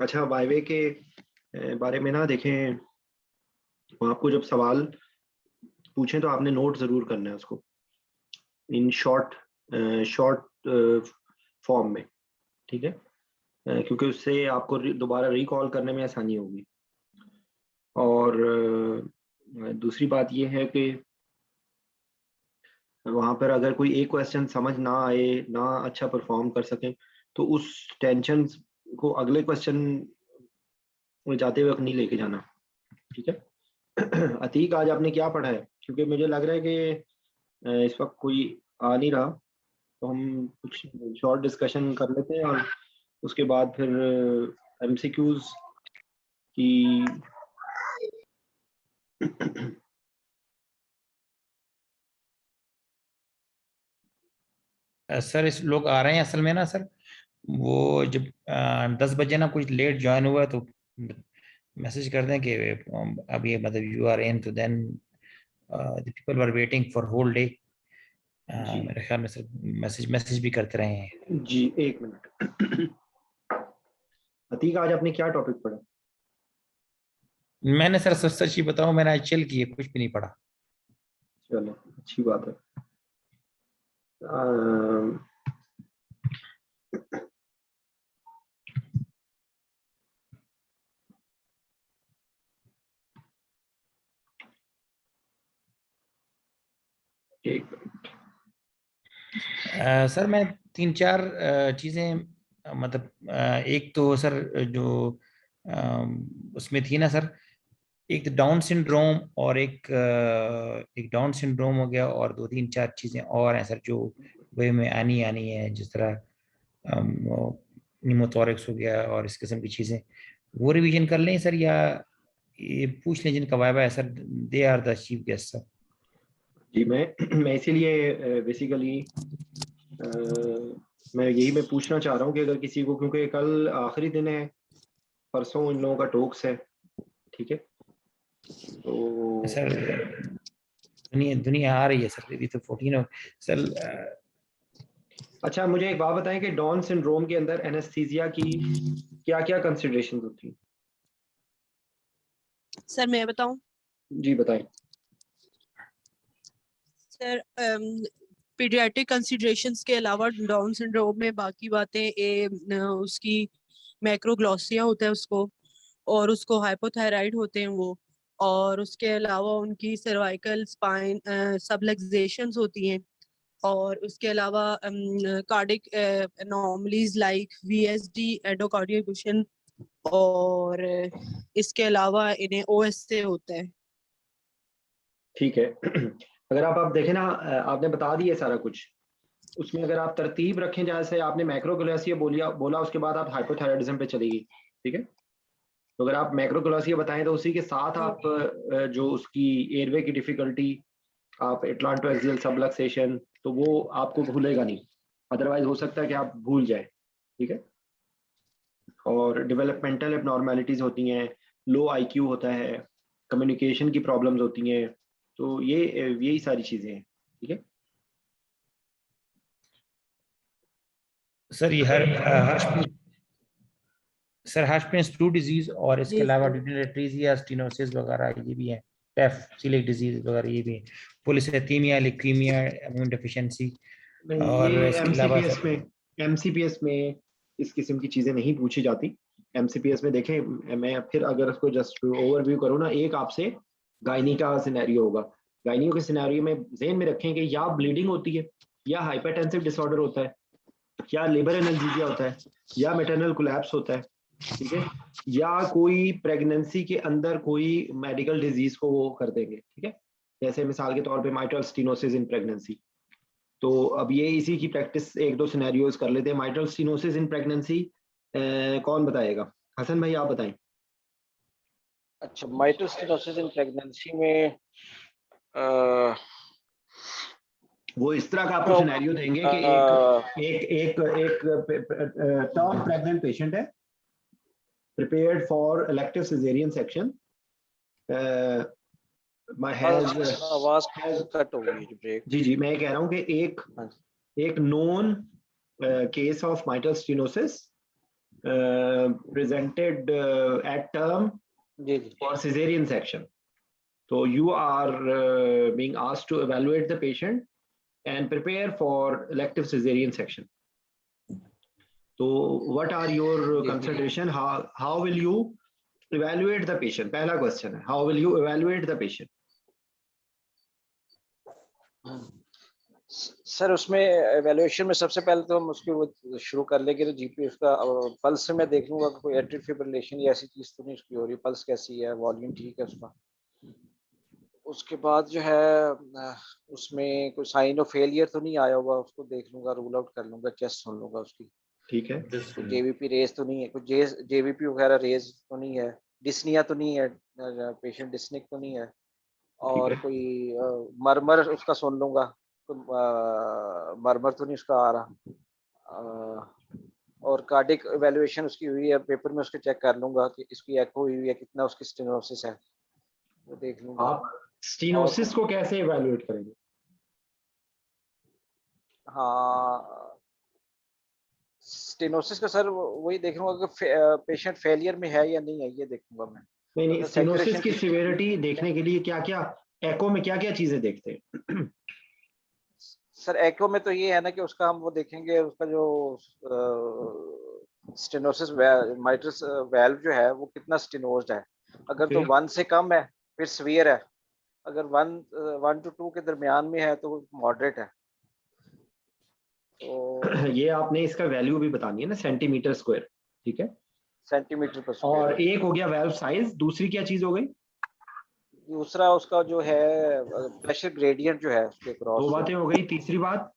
अच्छा, वाईवे के बारे में ना देखें, वो आपको जब सवाल पूछें तो आपने नोट ज़रूर करना है उसको इन शॉर्ट फॉर्म में, ठीक है? क्योंकि उससे आपको दोबारा रिकॉल करने में आसानी होगी। और दूसरी बात ये है कि वहाँ पर अगर कोई एक क्वेश्चन समझ ना आए, ना अच्छा परफॉर्म कर सकें, तो उस टेंशन को अगले क्वेश्चन में जाते वक्त नहीं लेके जाना, ठीक है? अतीक, आज आपने क्या पढ़ा है? क्योंकि मुझे लग रहा है कि इस वक्त कोई आ नहीं रहा, तो हम कुछ शॉर्ट डिस्कशन कर लेते हैं और उसके बाद फिर एमसीक्यूज की सर इस लोग आ रहे हैं असल में ना सर, वो जब 10 बजे ना कुछ लेट ज्वाइन हुआ तो मैसेज कर दें कि अब ये मतलब यू आर इन, तो then the people were waiting for whole day. मेरे ख्याल में सर मैसेज भी करते रहे हैं। जी, एक मिनट। अतीक, आज आपने क्या टॉपिक पढ़ा? मैंने सर सच सच ही बताऊं, मैंने आज चिल किए, कुछ भी नहीं पढ़ा। चलो, अच्छी बात है। अम, एक मिनट। सर मैं 3-4 चीज़ें मतलब एक तो सर जो उसमें थी ना सर, एक डाउन सिंड्रोम और एक डाउन सिंड्रोम हो गया, और 2-3-4 चीज़ें और हैं सर जो वे में आनी आनी है, जिस तरह निमोथोरिक्स हो गया और इस किस्म की चीज़ें। वो रिवीजन कर लें सर, या ये पूछ लें जिनका वाइवा है sir, they are the chief guest sir. जी, मैं इसीलिए बेसिकली मैं पूछना चाह रहा हूँ कि अगर किसी को, क्योंकि कल आखिरी दिन है, परसों इन लोगों का टोक्स है, ठीक है? तो सर दुनिया दुनिया आ रही है सर, अभी तो 14 हो सर। अच्छा, मुझे एक बात बताएं कि डाउन सिंड्रोम के अंदर एनेस्थीसिया की क्या-क्या कंसिडरेशंस होती हैं? सर मैं बताऊं? जी, बताएं। सर पीडियाट्रिक कंसिडरेशंस के अलावा डाउन सिंड्रोम में बाकी बातें उसकी मैक्रोग्लॉसिया होता है उसको, और उसको हाइपोथायराइड होते हैं वो, और उसके अलावा उनकी सर्वाइकल स्पाइन सबलक्सेशंस होती हैं, और उसके अलावा cardiac anomalies like VSD endocardial question, और इसके अलावा इन्हें ओएसए होता है। ठीक है। अगर आप देखें ना, आपने बता दिया सारा कुछ। उसमें अगर आप तरतीब रखें, जैसे आपने मैक्रोग्लोसिया बोला, उसके बाद आप हाइपोथायराइडिज्म पे चली गई, ठीक है? तो अगर आप मैक्रोग्लोसिया बताएं तो उसी के साथ आप जो उसकी एयरवे की डिफिकल्टी, आप एटलांटोएक्सियल सबलक्सेशन, तो वो आपको भूलेगा नहीं। अदरवाइज हो सकता है कि आप भूल जाए, ठीक है? और डेवलपमेंटल एबनॉर्मेलिटीज होती हैं, लो आईक्यू होता है, कम्युनिकेशन की प्रॉब्लम्स होती हैं, तो यही सारी चीजें हैं, ठीक है? सर ये हर्शपिन्स 2 डिजीज, और इसके जी अलावा सर। डिप्लोरेट्रीजिया, स्टेनोसिस वगैरह ये भी है, टेफ सीलिक डिजीज वगैरह ये भी है, पोलिसाइथीमिया, ल्यूकीमिया, इम्यून डेफिशिएंसी, नहीं, और ये इसके अलावा सर एमसीपीएस में इस किस्म की चीजें नहीं पूछी जाती। एमसीपीएस में देखें, मैं फिर अगर उसको जस्ट ओवरव्यू करूँ ना, एक आपसे गायनी का सिनेरियो होगा। गायनी के सिनेरियो में ज़हन में रखें कि या ब्लीडिंग होती है, या हाइपरटेंसिव डिसऑर्डर होता है, या लेबर एनाल्जेसिया होता है, या मैटरनल कोलैप्स होता है, ठीक है? या कोई प्रेगनेंसी के अंदर कोई मेडिकल डिजीज को वो कर देंगे, ठीक है? जैसे मिसाल के तौर पे माइट्रल स्टेनोसिस इन प्रेगनेंसी। तो अब ये इसी की प्रैक्टिस एक दो सिनेरियोज कर लेते हैं। माइट्रल स्टेनोसिस इन प्रेगनेंसी कौन बताएगा? हसन भाई, आप बताएं। अच्छा, माइट्रल स्टेनोसिस इन प्रेगनेंसी में वो इस तरह का आपको सिनेरियो देंगे कि एक टर्म प्रेग्नेंट पेशेंट है, prepared for elective caesarean section, आवाज कट हो गई जो ब्रेक। जी, मैं कह रहा हूँ कि एक known case of mitral stenosis presented at term जी जी for cesarean section. So you are being asked to evaluate the patient and prepare for elective cesarean section. So what are your जी। consideration? How will you evaluate the patient? पहला question है, how will you evaluate the patient? Sir उसमें evaluation में सबसे पहले तो हम उसके वो शुरू कर लेंगे, तो जीपी उसका पल्स से मैं देख लूंगा कि कोई एट्रियल फिब्रिलेशन या ऐसी चीज तो नहीं उसकी हो रही, पल्स कैसी है, वॉल्यूम ठीक है उसका। उसके बाद जो है उसमें कोई साइन ऑफ फेलियर तो नहीं आया होगा, उसको देख लूंगा, रूल आउट कर लूंगा, चेस्ट सुन लूंगा उसकी, ठीक है, कोई जेवीपी रेज तो नहीं है, कोई जेवीपी वगैरह रेज तो नहीं है, डिस्निया तो नहीं है, पेशेंट डिस्निक तो नहीं है, और कोई मरमर उसका सुन लूंगा, मरमर तो नहीं उसका आ रहा, और कार्डिक एवेल्युएशन उसकी हुई है, पेपर में उसके चेक कर लूंगा कि इसकी एको हुई है, कितना उसकी स्टेनोसिस है, वो देख लूंगा। आप स्टेनोसिस को कैसे इवैल्यूएट करेंगे? हाँ, स्टेनोसिस का सर वही देख लूंगा कि पेशेंट फेलियर में है या नहीं है, ये देखूंगा मैं। नहीं, स्टेनोसिस की सिवियरिटी देखने के लिए क्या क्या एको में क्या क्या चीजें देखते हैं? सर एको में तो ये है ना कि उसका हम वो देखेंगे, उसका जो स्टेनोसिस माइट्रस वाल्व जो है वो कितना स्टेनोज्ड है, अगर तो 1 से कम है फिर सीवियर है, अगर 1 to 2 के दरमियान में है तो मॉडरेट है। तो ये आपने इसका वैल्यू भी बतानी है ना, सेंटीमीटर स्क्वायर, ठीक है, सेंटीमीटर पर स्क्वायर। और एक हो गया वाल्व साइज, दूसरी क्या चीज हो गई? दूसरा उसका जो है प्रेशर ग्रेडियंट जो है उसके क्रॉस। 2 बातें हो गई, तीसरी बात?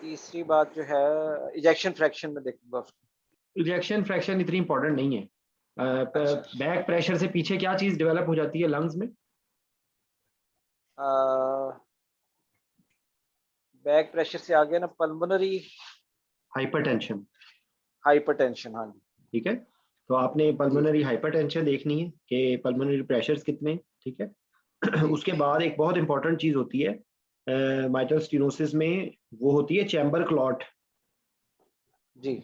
तीसरी बात जो है इजेक्शन फ्रैक्शन में देखूंगा उसको। इजेक्शन फ्रैक्शन इतनी इंपॉर्टेंट नहीं है। बैक प्रेशर से पीछे क्या चीज डेवलप हो जाती है लंग्स में? बैक प्रेशर से आगे ना पल्मोनरी हाइपरटेंशन। हाइपरटेंशन, हाँ जी, ठीक है, तो आपने पल्मोनरी हाइपरटेंशन देखनी है कि पल्मोनरी प्रेशर्स कितने, ठीक है। उसके बाद एक बहुत इंपॉर्टेंट चीज होती है माइट्रल स्टेनोसिस में, वो होती है चैम्बर क्लॉट जी,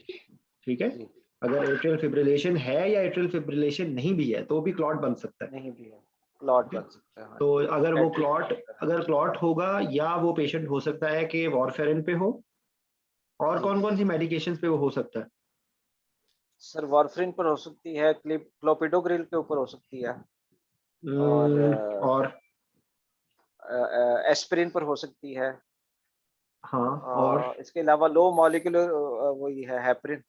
ठीक है। जी। अगर एट्रियल फिब्रिलेशन है या एट्रियल फिब्रिलेशन नहीं भी है तो भी क्लॉट बन सकता है, नहीं भी है क्लॉट बन सकता है। तो अगर वो क्लॉट होगा या वो पेशेंट हो सकता है कि वॉरफेरिन पे हो, और कौन कौन सी मेडिकेशंस पे वो हो सकता है? सर वारफरिन पर हो सकती है, क्लोपिडोग्रिल के ऊपर हो सकती है, और एस्पिरिन पर हो सकती है, हाँ, और इसके अलावा लो मॉलिक्यूलर वही है हेपरिन।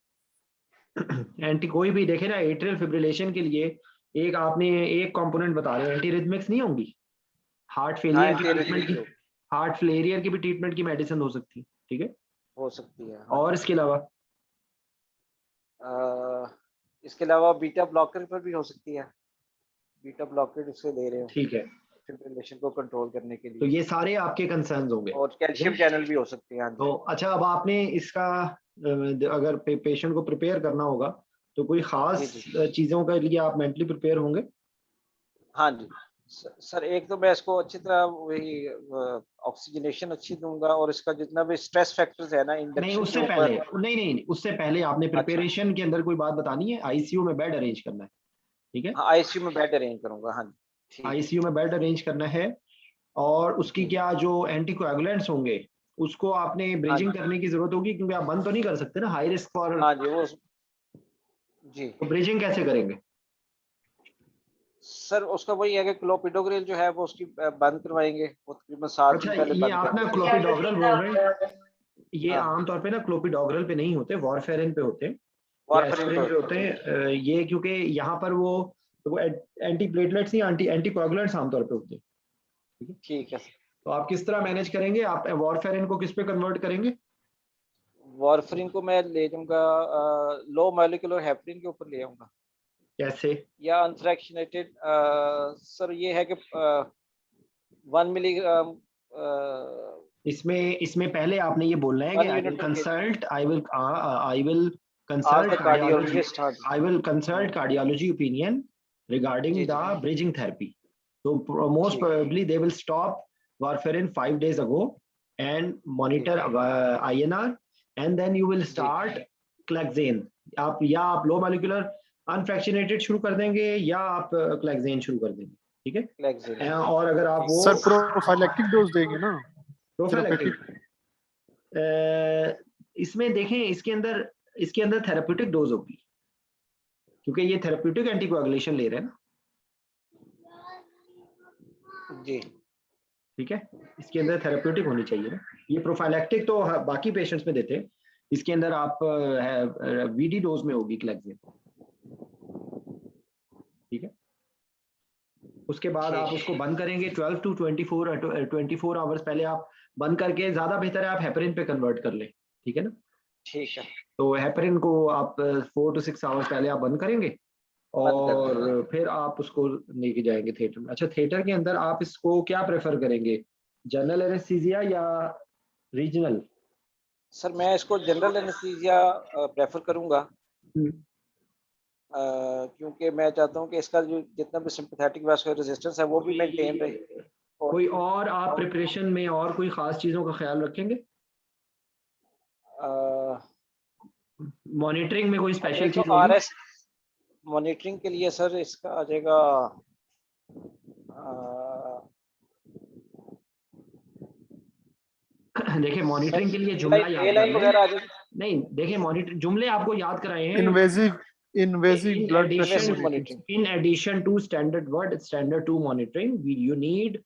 एंटी कोई भी देखे ना, एट्रियल फिब्रिलेशन के लिए एक आपने एक कंपोनेंट बता रहे हो, एंटी रिदमिक्स नहीं होंगी, हार्ट फेलियर की ट्रीटमेंट की, हार्ट फेलियर की भी ट्रीटमेंट की मेडिसिन हो सकती है, ठीक है, हो सकती है। और इसके अलावा बीटा ब्लॉकर पर भी हो सकती है, बीटा ब्लॉकर उससे दे रहे हो, ठीक है, फिब्रिलेशन को कंट्रोल करने के लिए। तो ये सारे आपके कंसर्न्स होंगे, और कैल्शियम चैनल भी हो सकते हैं। तो अच्छा, अब आपने इसका अगर पेशेंट को प्रिपेयर करना होगा तो कोई खास चीजों के लिए आप मेंटली प्रिपेयर होंगे? हाँ जी सर, एक तो मैं इसको अच्छी तरह वही ऑक्सीजनेशन अच्छी दूंगा, और इसका जितना भी स्ट्रेस फैक्टर्स है ना इंडक्शन नहीं, उससे पहले नहीं, उससे पहले आपने प्रिपरेशन के अंदर कोई बात बतानी है, आईसीयू में बेड अरेंज करना है, ठीक है, आईसीयू में बेड अरेंज करूंगा। हाँ जी, आईसीयू में बेड अरेंज करना है, और उसकी क्या जो एंटीकोएगुलेंट्स होंगे उसको आपने ब्रिजिंग करने की जरूरत होगी, क्योंकि आप बंद तो नहीं कर सकते ना, हाई रिस्क फॉर। हाँ जी, वो जी, तो ब्रिजिंग कैसे करेंगे सर? उसका वही है कि क्लोपिडोग्रिल जो है वो उसकी बंद करवाएंगे, वो तकरीबन 7 दिन पहले ये आप ना क्लोपिडोग्रिल बोल रहे हैं, ये आमतौर पे ना क्लोपिडोग्रिल पे नहीं होते, वॉरफेरिन पे होते हैं, एस्पिरिन पे होते हैं, ये क्योंकि यहाँ पर वो एंटी प्लेटलेट्स नहीं, एंटी कोएगुलेंट्स आमतौर पे होते हैं, ठीक है। तो आप किस तरह मैनेज करेंगे? आप वॉरफेरिन को किस पे कन्वर्ट करेंगे? वॉरफरिन को मैं ले जाऊंगा लो मॉलिक्यूलर हेपरिन के ऊपर ले आऊंगा। कैसे? या अनफ्रैक्शनेटेड सर, ये है कि 1 मिलीग्राम इसमें पहले आपने ये बोलना है कि I will consult cardiology opinion regarding the bridging therapy, तो most probably they will stop warfarin 5 days ago and monitor INR and then you will start Clexane. आप लो मॉलिक्यूलर अनफ्रैक्शनेटेड शुरू कर देंगे या आप क्लेक्सेन शुरू कर देंगे, ठीक है। Clexane। और अगर आप वो सर प्रोफाइलेक्टिक डोज देंगे ना? प्रोफाइलेक्टिक, इसमें देखें इसके अंदर थेरेप्यूटिक डोज होगी, क्योंकि ये थेरेप्यूटिक एंटीकोएगुलेशन ले रहे हैं ना, जी ठीक है। इसके अंदर थेरेप्यूटिक होनी चाहिए ना। ये प्रोफाइलेक्टिक तो बाकी पेशेंट्स में देते हैं, इसके अंदर आप वीडी डोज में होगी क्लेक्सेन, ठीक है। उसके बाद आप उसको बंद करेंगे 12 to 24 आवर्स पहले आप बंद करके, ज्यादा बेहतर है आप हेपरिन पे कन्वर्ट कर लें, ठीक है ना। ठीक है। तो हेपरिन को आप 4 to 6 आवर्स पहले आप बंद करेंगे और फिर आप उसको लेके जाएंगे थिएटर में। अच्छा, थिएटर के अंदर आप इसको क्या प्रेफर करेंगे, जनरल एनेस्थीसिया या रीजनल? सर मैं इसको जनरल एनेस्थीसिया प्रेफर करूंगा, क्योंकि मैं चाहता हूं कि इसका जो जितना भी सिंपैथेटिक वास्कुलर रेजिस्टेंस है वो भी मेंटेन रहे। कोई और आप प्रिपरेशन में और कोई खास चीजों का ख्याल रखेंगे? मॉनिटरिंग में कोई स्पेशल चीज होगी? आरएस मॉनिटरिंग के लिए सर इसका आ जाएगा देखिए मॉनिटरिंग के लिए जुमला याद करें। नहीं, देखिए मॉनिटर जुमले आपको याद कराए हैं। Invasive blood pressure monitoring. In addition to standard 2 monitoring, you need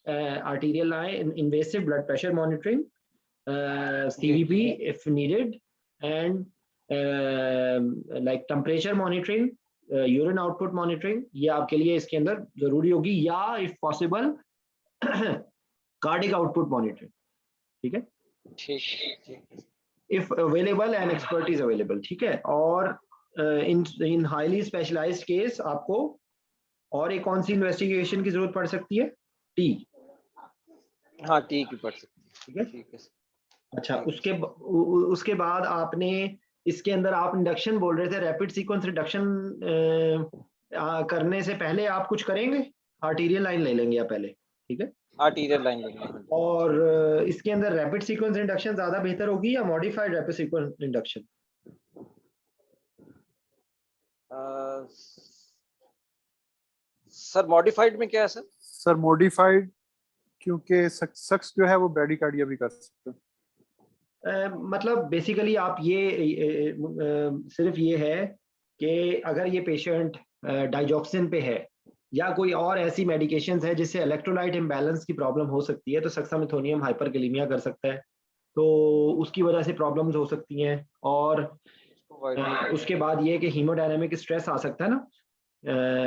arterial line, invasive blood pressure monitoring, CVP if needed, and like temperature monitoring, urine output monitoring, ये आपके लिए इसके अंदर जरूरी होगी, या if possible cardiac output monitoring, ठीक है। ठीक। if available and expertise available, ठीक है। और in highly specialized case आपको और एक कौन सी इन्वेस्टिगेशन की जरूरत पड़ सकती है? टी। हाँ, टी की पड़ सकती है, ठीक है। अच्छा, उसके बाद आपने इसके अंदर आप इंडक्शन बोल रहे थे, रैपिड सीक्वेंस रिडक्शन करने से पहले आप कुछ करेंगे? आर्टीरियल लाइन ले लेंगे या पहले, ठीक है, आर्टीरियल लाइन लेंगे। और इसके अंदर रैपिड सीक्वेंस इंडक्शन ज्यादा बेहतर होगी या modified rapid sequence induction? Sir modified में क्या है सर? सर मॉडिफाइड क्योंकि शख्स जो है वो ब्रैडीकार्डिया भी कर सकते हैं। मतलब बेसिकली आप ये सिर्फ ये है कि अगर ये पेशेंट डाइजॉक्सिन पे है या कोई और ऐसी मेडिकेशंस है जिससे इलेक्ट्रोलाइट इम्बैलेंस की प्रॉब्लम हो सकती है, तो सक्सामेथोनियम हाइपरकैलेमिया कर सकता है, तो उसकी वजह से प्रॉब्लम्स हो सकती हैं। और उसके बाद ये कि हीमोडायनामिक स्ट्रेस आ सकता है ना,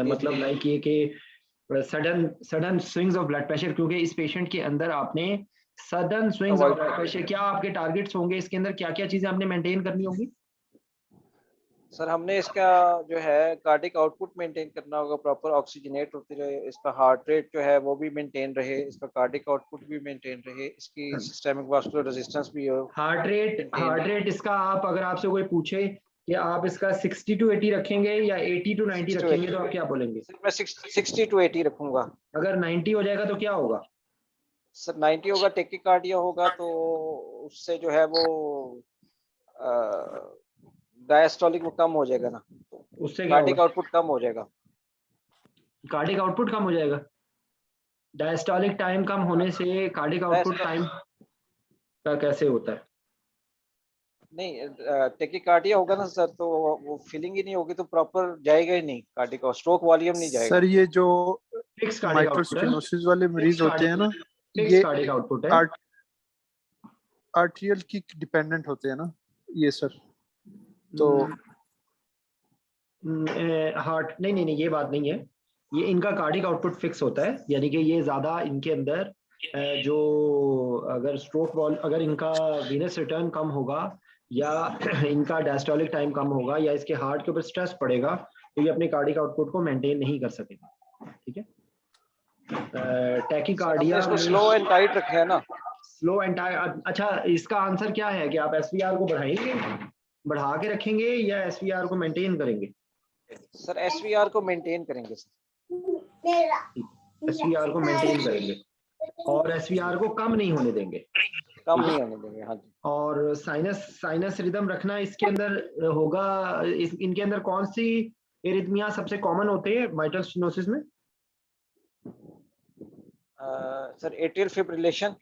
मतलब लाइक ये कि sudden swings of blood pressure, क्योंकि इस पेशेंट के अंदर आपने sudden swings of blood pressure, क्या आपके टारगेट्स होंगे इसके अंदर, क्या क्या चीजें आपने मेंटेन करनी होगी? सर हमने इसका जो है कार्डिक आउटपुट मेंटेन करना होगा, प्रॉपर ऑक्सीजनेट होती रहे, इसका हार्ट रेट जो है वो भी मेंटेन रहे, इसका कार्डिक आउटपुट भी मेंटेन रहे, इसकी सिस्टेमिक वास्कुलर रेजिस्टेंस भी हो। हार्ट रेट इसका आप, अगर आपसे कोई पूछे कि आप इसका 60 to 80 रखेंगे या 80 to 90 रखेंगे, तो आप क्या बोलेंगे? मैं 60 to 80 रखूंगा। अगर 90 हो जाएगा तो क्या होगा? सर 90 होगा टेकिकार्डिया होगा, तो उससे जो है वो डायस्टोलिक वो कम हो जाएगा ना, उससे कार्डिक आउटपुट कम हो जाएगा। कार्डिक आउटपुट कम हो जाएगा? डायस्टोलिक टाइम कम होने से कार्डिक आउटपुट टाइम का कैसे होता है? नहीं, टेकिकार्डिया होगा ना सर, तो वो फीलिंग ही नहीं होगी, तो प्रॉपर जाएगा ही नहीं कार्डिक, स्ट्रोक वॉल्यूम नहीं जाएगा। सर ये जो फिक्स माइक्रोस्टेनोसिस वाले मरीज होते हैं ना, ये कार्डिक आउटपुट है, आर्टियल की डिपेंडेंट होते हैं ना ये सर, तो हार्ट नहीं ये बात नहीं है, ये इनका कार्डिक आउटपुट फिक्स होता है, यानी कि ये ज्यादा इनके अंदर जो अगर स्ट्रोक वॉल, अगर इनका वीनस रिटर्न कम होगा या इनका डायस्टोलिक टाइम कम होगा या इसके हार्ट के ऊपर स्ट्रेस पड़ेगा, तो ये अपने कार्डिक आउटपुट को मेंटेन नहीं कर सकेगा, ठीक है। टैकीकार्डिया इसको स्लो एंड टाइट रखे है ना, स्लो एंड टाइट। अच्छा, इसका आंसर क्या है कि आप एसवीआर को बढ़ाएंगे, बढ़ा के रखेंगे या एसवीआर को मेंटेन करेंगे? सर एसवीआर को मेंटेन करेंगे सर, एसवीआर को मेंटेन करेंगे और एसवीआर को कम नहीं होने देंगे, कम नहीं होने देंगे। हाँ जी। और साइनस रिदम रखना इसके अंदर होगा। इनके अंदर कौन सी एरिथमिया सबसे कॉमन होते हैं माइट्रल स्टेनोसिस में? Sir atrial fibrillation.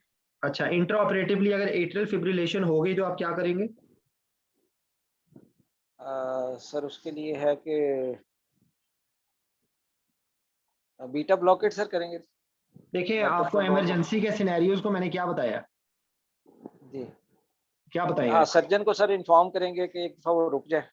अच्छा, इंट्रा ऑपरेटिवली अगर एट्रियल फिब्रिलेशन हो गई तो आप क्या करेंगे? सर उसके लिए है कि बीटा ब्लॉकेट सर करेंगे। देखिए, Not to आपको follow- इमरजेंसी के सिनेरियोज को मैंने क्या बताया, जी क्या बताया? हाँ, सर्जन को सर इन्फॉर्म करेंगे कि एक दफा वो रुक जाए।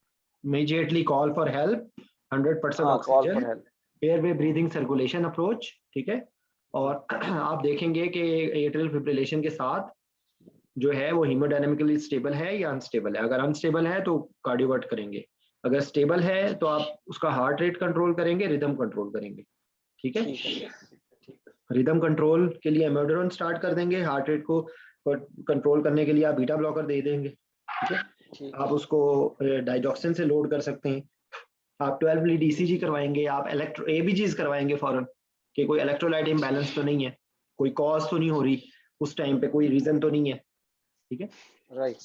इमीडिएटली कॉल फॉर हेल्प, 100% हाँ, call oxygen, for help. Airway breathing circulation approach, ठीक है। और आप देखेंगे कि एट्रियल फिब्रिलेशन के साथ जो है वो हीमोडायनेमिकली स्टेबल है या अनस्टेबल है। अगर अनस्टेबल है तो कार्डियोवर्ट करेंगे, अगर स्टेबल है तो आप उसका हार्ट रेट कंट्रोल करेंगे, रिदम कंट्रोल करेंगे, ठीक है। ठीक है। रिदम कंट्रोल के लिए एमोड्रोन स्टार्ट कर देंगे, हार्ट रेट को कंट्रोल करने के लिए आप बीटा ब्लॉकर दे देंगे, ठीक है। ठीक आप उसको डाइजॉक्सिन से लोड कर सकते हैं। आप 12 लीड ईसीजी करवाएंगे, आप इलेक्ट्रो एबीजीज करवाएंगे फौरन कि कोई इलेक्ट्रोलाइट इम्बैलेंस तो नहीं है, कोई कॉज तो नहीं हो रही उस टाइम पे, कोई रीजन तो नहीं है, ठीक है। राइट।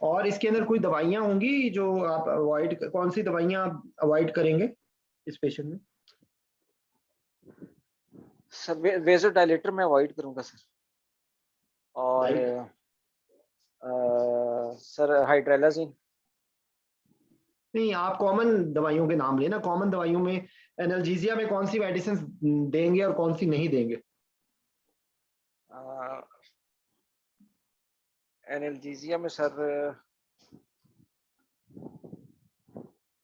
और इसके अंदर कोई दवाइयां होंगी जो आप अवॉइड, कौन सी दवाइयां आप अवॉइड करेंगे इस पेशेंट में? सर वेज़ोडाइलेटर मैं अवॉइड करूंगा सर। और सर हाइड्रोलाजिन। नहीं, आप कॉमन दवाइयों के नाम लेना। कॉमन दवाइयों में एनाल्जेसिया में कौन सी मेडिसिन देंगे और कौन सी नहीं देंगे? एनाल्जेसिया में सर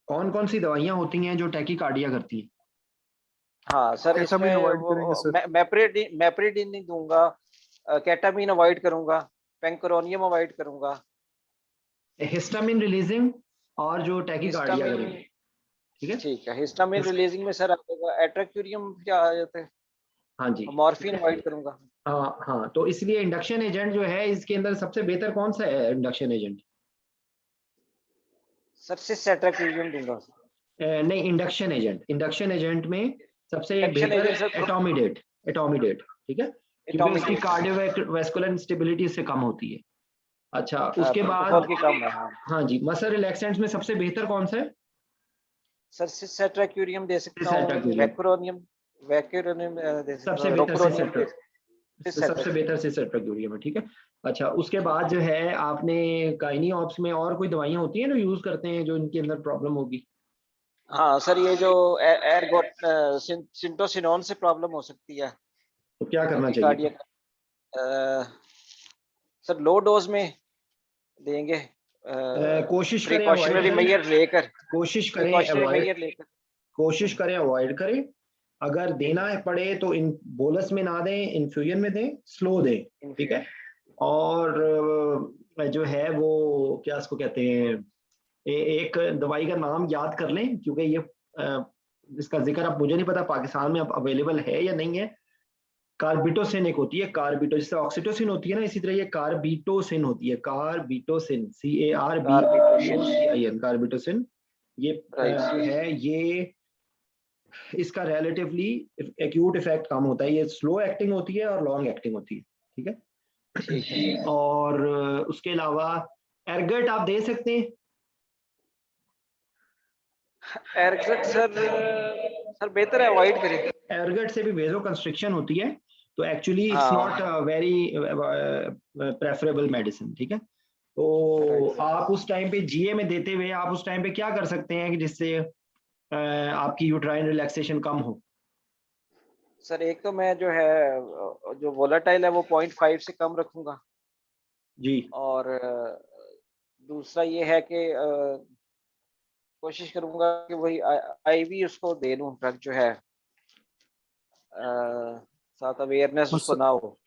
कौन कौन सी दवाइयां होती हैं जो टैकीकार्डिया करती हैं? हाँ सर, केटामिन इसमें अवॉइड करेंगे सर। मैप्रिडिन नहीं दूंगा, केटामिन अवॉइड करूंगा, पेंकोरोनियम अवॉइड करूंगा। हिस्टामिन रिलीजिंग और जो टैकीकार्डिया हिस्टामिन, करेंगे, ठीक है। ठीक है। हिस्टामिन रिलीजिंग में सर आपका एट्राक्यूरियम क्या आ जाता है, हाँ जी, मॉर्फिन अवॉइड करूंगा। हाँ हाँ, तो इसलिए इंडक्शन एजेंट जो है इसके अंदर सबसे बेहतर कौन सा है इंडक्शन एजेंट? सर सिस एट्राक्यूरियम दूंगा। नहीं, इंडक्शन एजेंट में सबसे इंडक्शन बेहतर एजेंट सर एटोमिडेट, ठीक है, क्योंकि उसकी कार्डियोवैस्कुलर इंस्टेबिलिटी उससे कम होती है। अच्छा, उसके बाद की कम है। हाँ हाँ जी, मसल रिलैक्सेंट्स में सबसे बेहतर कौन सा है? सर सिस एट्राक्यूरियम दे सकता हूँ, सिस वैक्यूरोनियम दे सकता सबसे हूँ, बेहतर रोक्रोनियम सबसे बेहतर सिस एट्राक्यूरियम है, ठीक है। अच्छा, उसके बाद जो है आपने गायनी ऑप्स में और कोई दवाइयां होती हैं जो यूज करते हैं जो इनके अंदर प्रॉब्लम होगी? हाँ सर, ये जो एरगोट सिंटोसिनोन से प्रॉब्लम हो सकती है, तो क्या करना चाहिए? कार्डियक। सर लो डोज में देंगे, कोशिश करें प्रिकॉशनरी मेजर लेकर, कोशिश करें प्रिकॉशनरी अवॉइड मेजर लेकर। कोशिश करें अवॉइड करें। अगर देना है पड़े तो इन बोलस में ना दें, इन्फ्यूजन में दें, स्लो दें, ठीक है। और जो है वो क्या इसको कहते हैं, एक दवाई का नाम याद कर लें, क्योंकि ये इसका जिक्र अब मुझे नहीं पता पाकिस्तान में अब अवेलेबल है या नहीं है। कार्बिटोसिन एक होती है, कार्बिटो, जैसे ऑक्सीटोसिन होती है ना, इसी तरह ये कार्बिटोसिन होती है, कार्बिटोसिन, CARBOCIN, कार्बिटोसिन। ये जो है ये इसका रिलेटिवली एक्यूट इफेक्ट कम होता है, ये स्लो एक्टिंग होती है और लॉन्ग एक्टिंग होती है, ठीक है। ठीक है। और उसके अलावा एरगट आप दे सकते हैं। एरगट सर बेहतर है अवॉइड करें। एरगट से भी वेजो कंस्ट्रिक्शन होती है, तो actually it's not very preferable medicine, ठीक है। तो आप उस टाइम पे जीए में देते हुए आप उस टाइम पे क्या कर सकते हैं कि जिससे आपकी यूट्राइन रिलैक्सेशन कम हो? सर एक तो मैं जो है जो वोलेटाइल है वो 0.5 से कम रखूंगा जी। और दूसरा ये है कि कोशिश करूंगा कि वही आईवी उसको दे दूं, ड्रग जो है साथ अवेयरनेस उसको ना हो।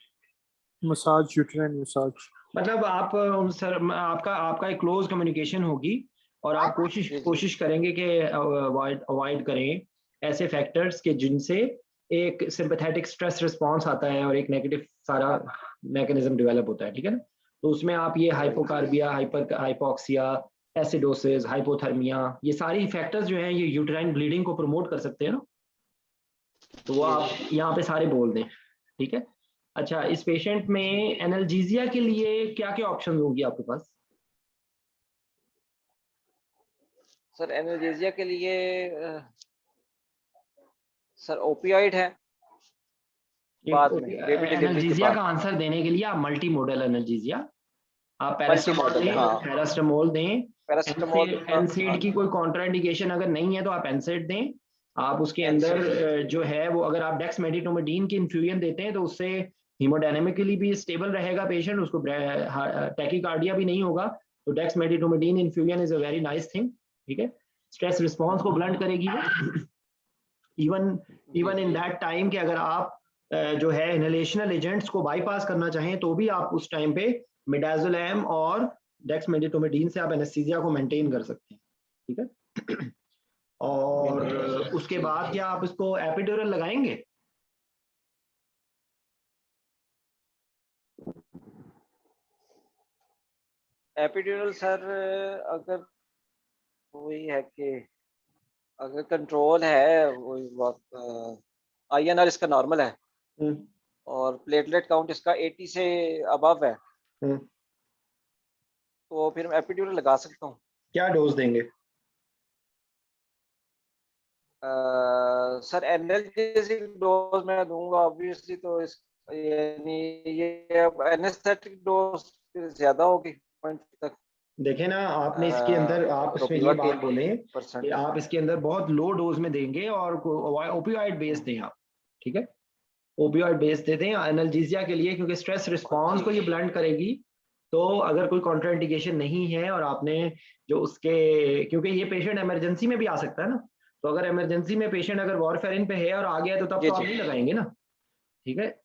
मसाज, यूट्राइन मसाज, मतलब आप सर आपका एक क्लोज कम्युनिकेशन होगी और आप कोशिश करेंगे कि अवॉइड करें ऐसे फैक्टर्स के जिनसे एक सिंपैथेटिक स्ट्रेस रिस्पांस आता है और एक नेगेटिव सारा मैकेनिज्म डेवलप होता है, ठीक है ना। तो उसमें आप ये हाइपोकार्बिया, हाइपोक्सिया, एसिडोसिस, हाइपोथर्मिया, ये सारी फैक्टर्स जो हैं ये यूट्राइन ब्लीडिंग को प्रमोट कर सकते हैं ना, तो वो आप यहाँ पे सारे बोल दें, ठीक है। अच्छा, इस पेशेंट में एनाल्जेसिया के लिए क्या क्या ऑप्शन होंगी आपके पास? सर एनाल्जेसिया के लिए सर ओपियोइड है बाद में बेबी डिलीवरी के एनाल्जेसिया बाद। का आंसर देने के लिए आप मल्टी मोडल एनाल्जेसिया, आप पैरास्टामोल मल्टीमोडल, दें, हाँ। पैरास्टामोल दें। पैरासिटामोल एनसेड की कोई कॉन्ट्राइंडिकेशन अगर नहीं है तो आप एनसेड दें। आप उसके अंदर NSAID जो है वो अगर आप डेक्समेडिटोमेडीन की इन्फ्यूजन देते हैं तो उससे हीमोडायनेमिकली भी स्टेबल रहेगा पेशेंट, उसको टैकीकार्डिया भी नहीं होगा। तो dexmedetomidine infusion is a very nice thing, ठीक है। स्ट्रेस रिस्पॉन्स को ब्लंट करेगी वो। इवन इन दैट टाइम कि अगर आप जो है इनहेलेशनल एजेंट्स को बाईपास करना चाहें तो भी आप उस टाइम पे मिडाजोलैम और डेक्समेडिटोमेडीन से आप एनेस्थीसिया को मेंटेन कर सकते हैं, ठीक है। और उसके बाद क्या आप इसको एपिड्यूरल लगाएंगे? एपिड्यूरल सर अगर वही है कि अगर कंट्रोल है वही बहुत INR इसका नॉर्मल है और प्लेटलेट काउंट इसका 80 से अबव है तो फिर मैं एपिड्यूरल लगा सकता हूँ। क्या डोज देंगे? सर एनाल्जेसिक डोज मैं दूंगा ऑब्वियसली, तो इस यानी ये अब एनेस्थेटिक डोज ज्यादा होगी पॉइंट तक। देखे ना आपने इसके अंदर आप इसमें ये बात बोले कि आप इसके अंदर बहुत लो डोज में देंगे और ओपियोइड बेस दें आप, ठीक है। ओपियोइड बेस दे दें एनाल्जेसिया के लिए, क्योंकि स्ट्रेस रिस्पॉन्स को ये ब्लंट करेगी। तो अगर कोई कॉन्ट्राइंडिकेशन नहीं है और आपने जो उसके, क्योंकि ये पेशेंट इमरजेंसी में भी आ सकता है ना, तो अगर इमरजेंसी में पेशेंट अगर वॉरफेरिन पे है और आ गया तो तब तो आप नहीं लगाएंगे ना, ठीक है।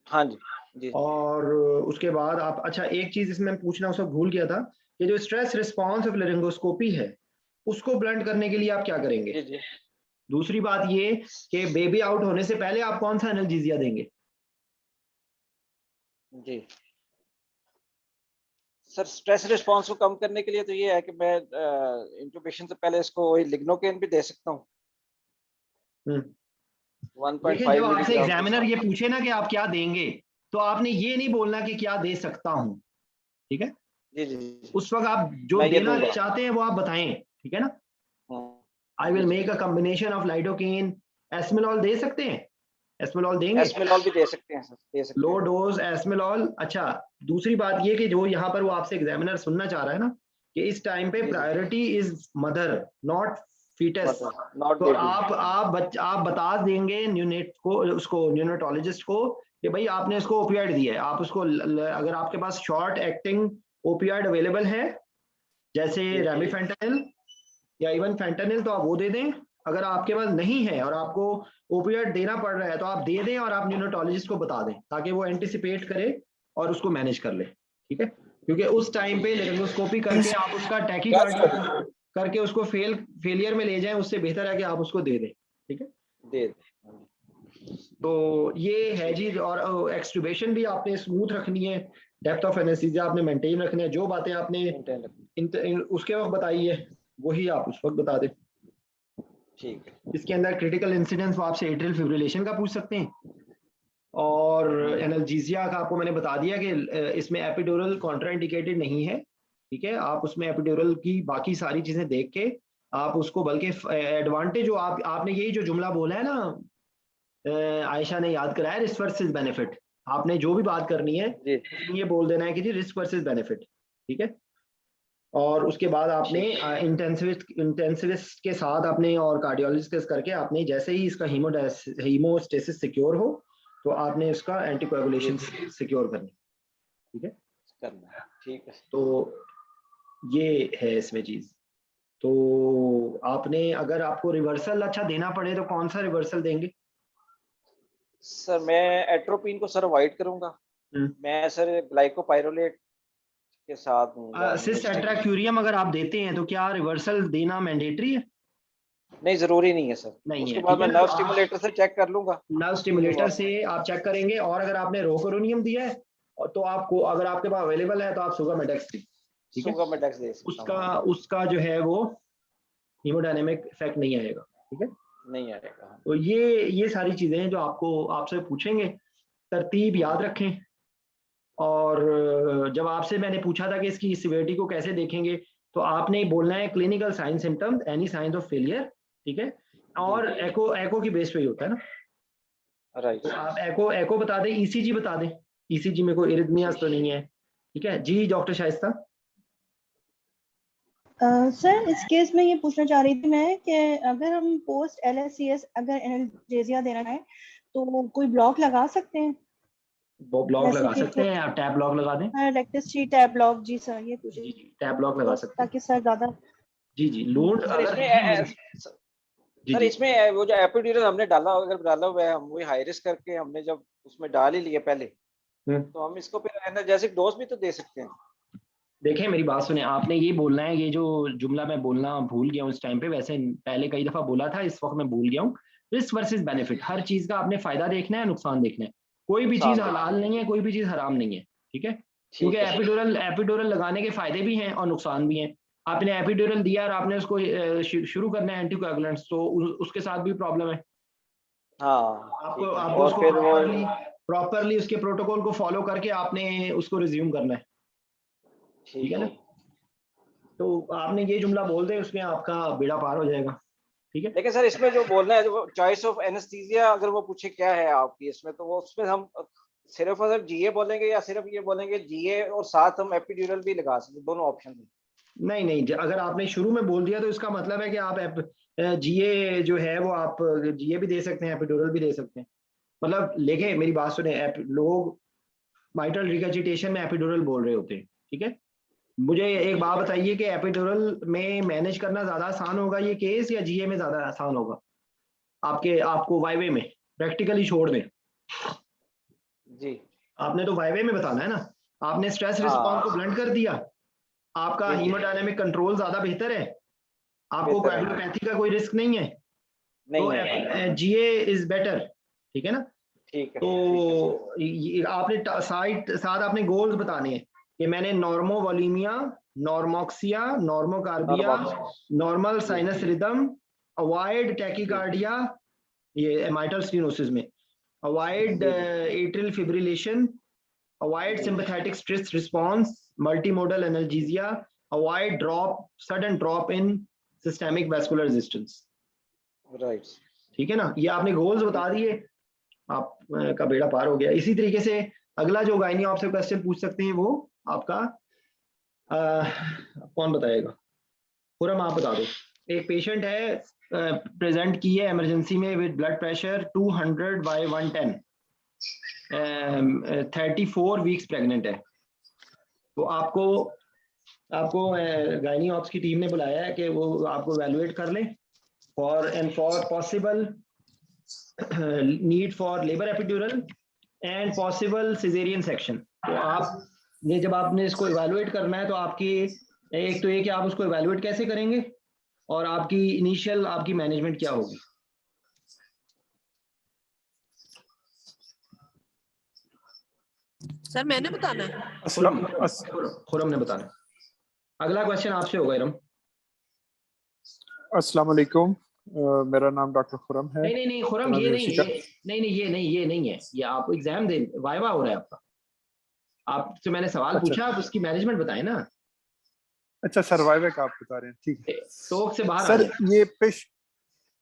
हाँ जी जी। और उसके बाद आप, अच्छा एक चीज इसमें पूछना उसको भूल गया था कि जो स्ट्रेस रिस्पॉन्स ऑफ लेरिंगोस्कोपी है उसको ब्लंट करने के लिए आप क्या करेंगे? जी जी। दूसरी बात ये कि बेबी आउट होने से पहले आप कौन सा एनाल्जेसिया देंगे? जी सर स्ट्रेस रिस्पॉन्स को कम करने के लिए तो ये है कि मैं इंट्यूबेशन से पहले इसको वही लिग्नोकेन भी दे सकता हूँ। 1.5 देखिए, जब आपसे मिलीग्राम एग्जामिनर ये पूछे ना कि आप क्या देंगे, तो आपने ये नहीं बोलना कि क्या दे सकता हूँ, ठीक है। जी जी जी। उस वक्त आप जो देना चाहते हैं वो आप बताएं, ठीक है ना। I will make a combination of lidocaine, esmolol दे सकते हैं? एस्मिलॉल देंगे? एस्मिलॉल भी दे सकते हैं सर, दे सकते लो हैं। डोज एस्मिलॉल। अच्छा, दूसरी बात ये कि जो यहाँ पर वो आपसे एग्जामिनर सुनना चाह रहा है ना कि इस टाइम पे priority is mother not foetus, तो आप बता देंगे न्यूनेट को, उसको न्यूनेटोलॉजिस्ट को कि भाई आपने इसको ओपियाइड दिया है, आप उसको अगर आपके पास शॉर्ट एक्टिंग ओपियाइड अवेलेबल है जैसे रेमिफेंटानिल या इवन फेंटानिल तो आप वो दे दें। अगर आपके पास नहीं है और आपको ओपियाइड देना पड़ रहा है तो आप दे दें और आप न्यूनेटोलॉजिस्ट को बता दें ताकि वो एंटिसिपेट करे और उसको मैनेज कर ले, ठीक है। क्योंकि उस टाइम पे लेरिंगोस्कोपी करके आप उसका टैकीकार्डिया करके उसको फेलियर में ले जाएं, उससे बेहतर है कि आप उसको दे दें, ठीक है। दे तो ये है जी। और एक्सट्यूबेशन भी आपने स्मूथ रखनी है, डेप्थ ऑफ एनेस्थीसिया आपने मेंटेन रखनी है, जो बातें आपने उसके वक्त बताई है वही आप उस वक्त बता दें, ठीक है। इसके अंदर क्रिटिकल इंसिडेंस वो आपसे एट्रियल फिब्रिलेशन का पूछ सकते हैं और एनाल्जेसिया का आपको मैंने बता दिया कि इसमें एपिड्यूरल कॉन्ट्राइंडिकेटेड नहीं है, ठीक है। आप उसमें एपिड्यूरल की बाकी सारी चीजें देख के आप उसको, बल्कि एडवांटेज जो आपने यही जो जुमला बोला है ना, आयशा ने याद कराया, रिस्क वर्सेस बेनिफिट, आपने जो भी बात करनी है ये बोल देना है कि जी रिस्क वर्सेस बेनिफिट, ठीक है। और उसके बाद आपने इंटेंसिविस्ट के साथ आपने और कार्डियोलॉजिस्ट करके आपने जैसे ही इसका हीमोस्टेसिस सिक्योर हो तो आपने इसका एंटीकोएगुलेशन सिक्योर करनी, ठीक है। ठीक है। तो ये है इसमें चीज। तो आपने, अगर आपको रिवर्सल अच्छा देना पड़े तो कौन सा रिवर्सल देंगे? सर मैं एट्रोपिन को सर अवॉइड करूंगा, मैं सर ग्लाइकोपाइरोलेट के साथ दूंगा। सिस्टेट्राक्यूरियम अगर आप देते हैं तो क्या रिवर्सल देना मैंडेटरी है? नहीं, जरूरी नहीं है सर, नहीं उसके है, बाद मैं नर्व स्टिमुलेटर से चेक कर लूंगा। नर्व स्टिमुलेटर से आप चेक करेंगे और अगर आपने रोकोरोनियम दिया है तो आपको, अगर आपके पास अवेलेबल है तो आप सुगामेडेक्स दें, ठीक है। सुगामेडेक्स दे सकता हूं। उसका जो है वो हीमोडायनेमिक इफेक्ट नहीं आएगा, ठीक है। नहीं आएगा। तो ये सारी चीजें हैं जो आपको आपसे पूछेंगे। तरतीब याद रखें। और जब आपसे मैंने पूछा था कि इसकी सिवियरिटी को कैसे देखेंगे, तो आपने बोलना है clinical sign symptoms, any signs of failure, ठीक है, और एको की बेस पे ही होता है ना, राइट। तो आप एको बता दें, ईसीजी बता दें, ईसीजी में कोई इरिथमियास तो नहीं है, ठीक है जी। डॉक्टर शाइस्ता। सर इस केस में ये पूछना चाह रही थी मैं कि अगर हम पोस्ट LSCS अगर एनाल्जेसिया देना है तो कोई ब्लॉक लगा सकते हैं? ब्लॉक लगा सकते हैं, आप टैब ब्लॉक लगा दें। रेक्टस टी टैब ब्लॉक, जी सर ये पूछ रही जी, टैब ब्लॉक लगा सकते हैं ताकि सर ज्यादा जी। लोड सर इसमें वो जो एपिड्यूरल हमने डाला, अगर डाला हुआ है, हम वही हाई रिस्क करके हमने जब उसमें डाल ही लिया पहले, तो हम इसको फिर एनाल्जेसिक डोज भी तो दे सकते हैं। देखें मेरी बात सुने, आपने ये बोलना है, ये जो जुमला मैं बोलना भूल गया हूँ इस टाइम पे, वैसे पहले कई दफा बोला था, इस वक्त मैं भूल गया हूँ। रिस्क वर्सेस बेनिफिट, हर चीज का आपने फायदा देखना है, नुकसान देखना है। कोई भी चीज हलाल नहीं है, कोई भी चीज हराम नहीं है, ठीक है, क्योंकि एपिड्यूरल लगाने के फायदे भी हैं और नुकसान भी हैं। आपने एपिड्यूरल दिया और आपने उसको शुरू करना है एंटीकोएगुलेंट्स, तो उसके साथ भी प्रॉब्लम है। आपको उसको प्रॉपरली उसके प्रोटोकॉल को फॉलो करके आपने उसको रिज्यूम करना है, ठीक है ना। तो आपने ये जुमला बोल दे, उसमें आपका बेड़ा पार हो जाएगा, ठीक है। लेकिन सर इसमें जो बोलना है, जो चॉइस ऑफ एनेस्थीसिया अगर वो पूछे क्या है आपकी इसमें, तो वो उसमें हम सिर्फ और सिर्फ जीए बोलेंगे या सिर्फ ये बोलेंगे जीए और साथ हम एपिड्यूरल भी लगा सकते, दोनों ऑप्शन में? नहीं, अगर आपने शुरू में बोल दिया तो इसका मतलब है कि आप जीए जो है वो आप जीए भी दे सकते हैं, एपिड्यूरल भी दे सकते हैं, मतलब। लेकिन मेरी बात सुने, लोग माइट्रल रिगर्जिटेशन में एपिड्यूरल बोल रहे होते हैं, ठीक है। मुझे एक बात बताइए कि एपिड्यूरल में मैनेज करना ज्यादा आसान होगा ये केस, या जीए में ज्यादा आसान होगा आपको वाईवे में, प्रैक्टिकली छोड़ दें जी। आपने तो वाईवे में बताना है ना। आपने स्ट्रेस रिस्पॉन्स को ब्लंट कर दिया, आपका हीमोडायनामिक कंट्रोल ज्यादा बेहतर है, आपको कोएगुलोपैथी का कोई रिस्क नहीं है, तो जीए इज बेटर, ठीक है ना। ठीक है। तो आपने साथ आपने गोल्स बताने हैं कि मैंने normovolaemia, normoxia, normocarbia, normal sinus rhythm, avoid tachycardia, ये माइट्रल स्टेनोसिस में, avoid atrial fibrillation, avoid sympathetic stress response, multimodal analgesia, avoid sudden drop in systemic vascular resistance, right, ठीक है ना। ये आपने गोल्स बता दिए, आप का बेड़ा पार हो गया। इसी तरीके से अगला जो गायनी आपसे क्वेश्चन पूछ सकते हैं वो आपका कौन बताएगा? खुरम आप बता दो। एक पेशेंट है, प्रेजेंट की है इमरजेंसी में with blood pressure 200/110, 34 weeks pregnant है। तो आपको गायनी ऑप्स की टीम ने बुलाया है कि वो आपको एवेलुएट कर ले for possible need for labour epidural and possible caesarean section. तो आपने जब आपने इसको इवैल्यूएट करना है, तो आपकी एक तो ये कि आप उसको इवैल्यूएट कैसे करेंगे और आपकी इनिशियल आपकी मैनेजमेंट क्या होगी? सर मैंने बताना है? खुरम ने बताना है। अगला क्वेश्चन आपसे होगा इरम। अस्सलाम वालेकुम, मेरा नाम डॉक्टर खुरम है। नहीं खुरम, ये नहीं है, ये आप एग्जाम दे, वाइवा हो रहा है आपका। आपसे मैंने सवाल पूछा, आप उसकी मैनेजमेंट बताएं ना। अच्छा, सर्वाइवल का आप बता रहे हैं, ठीक है। टोक से बाहर सर, ये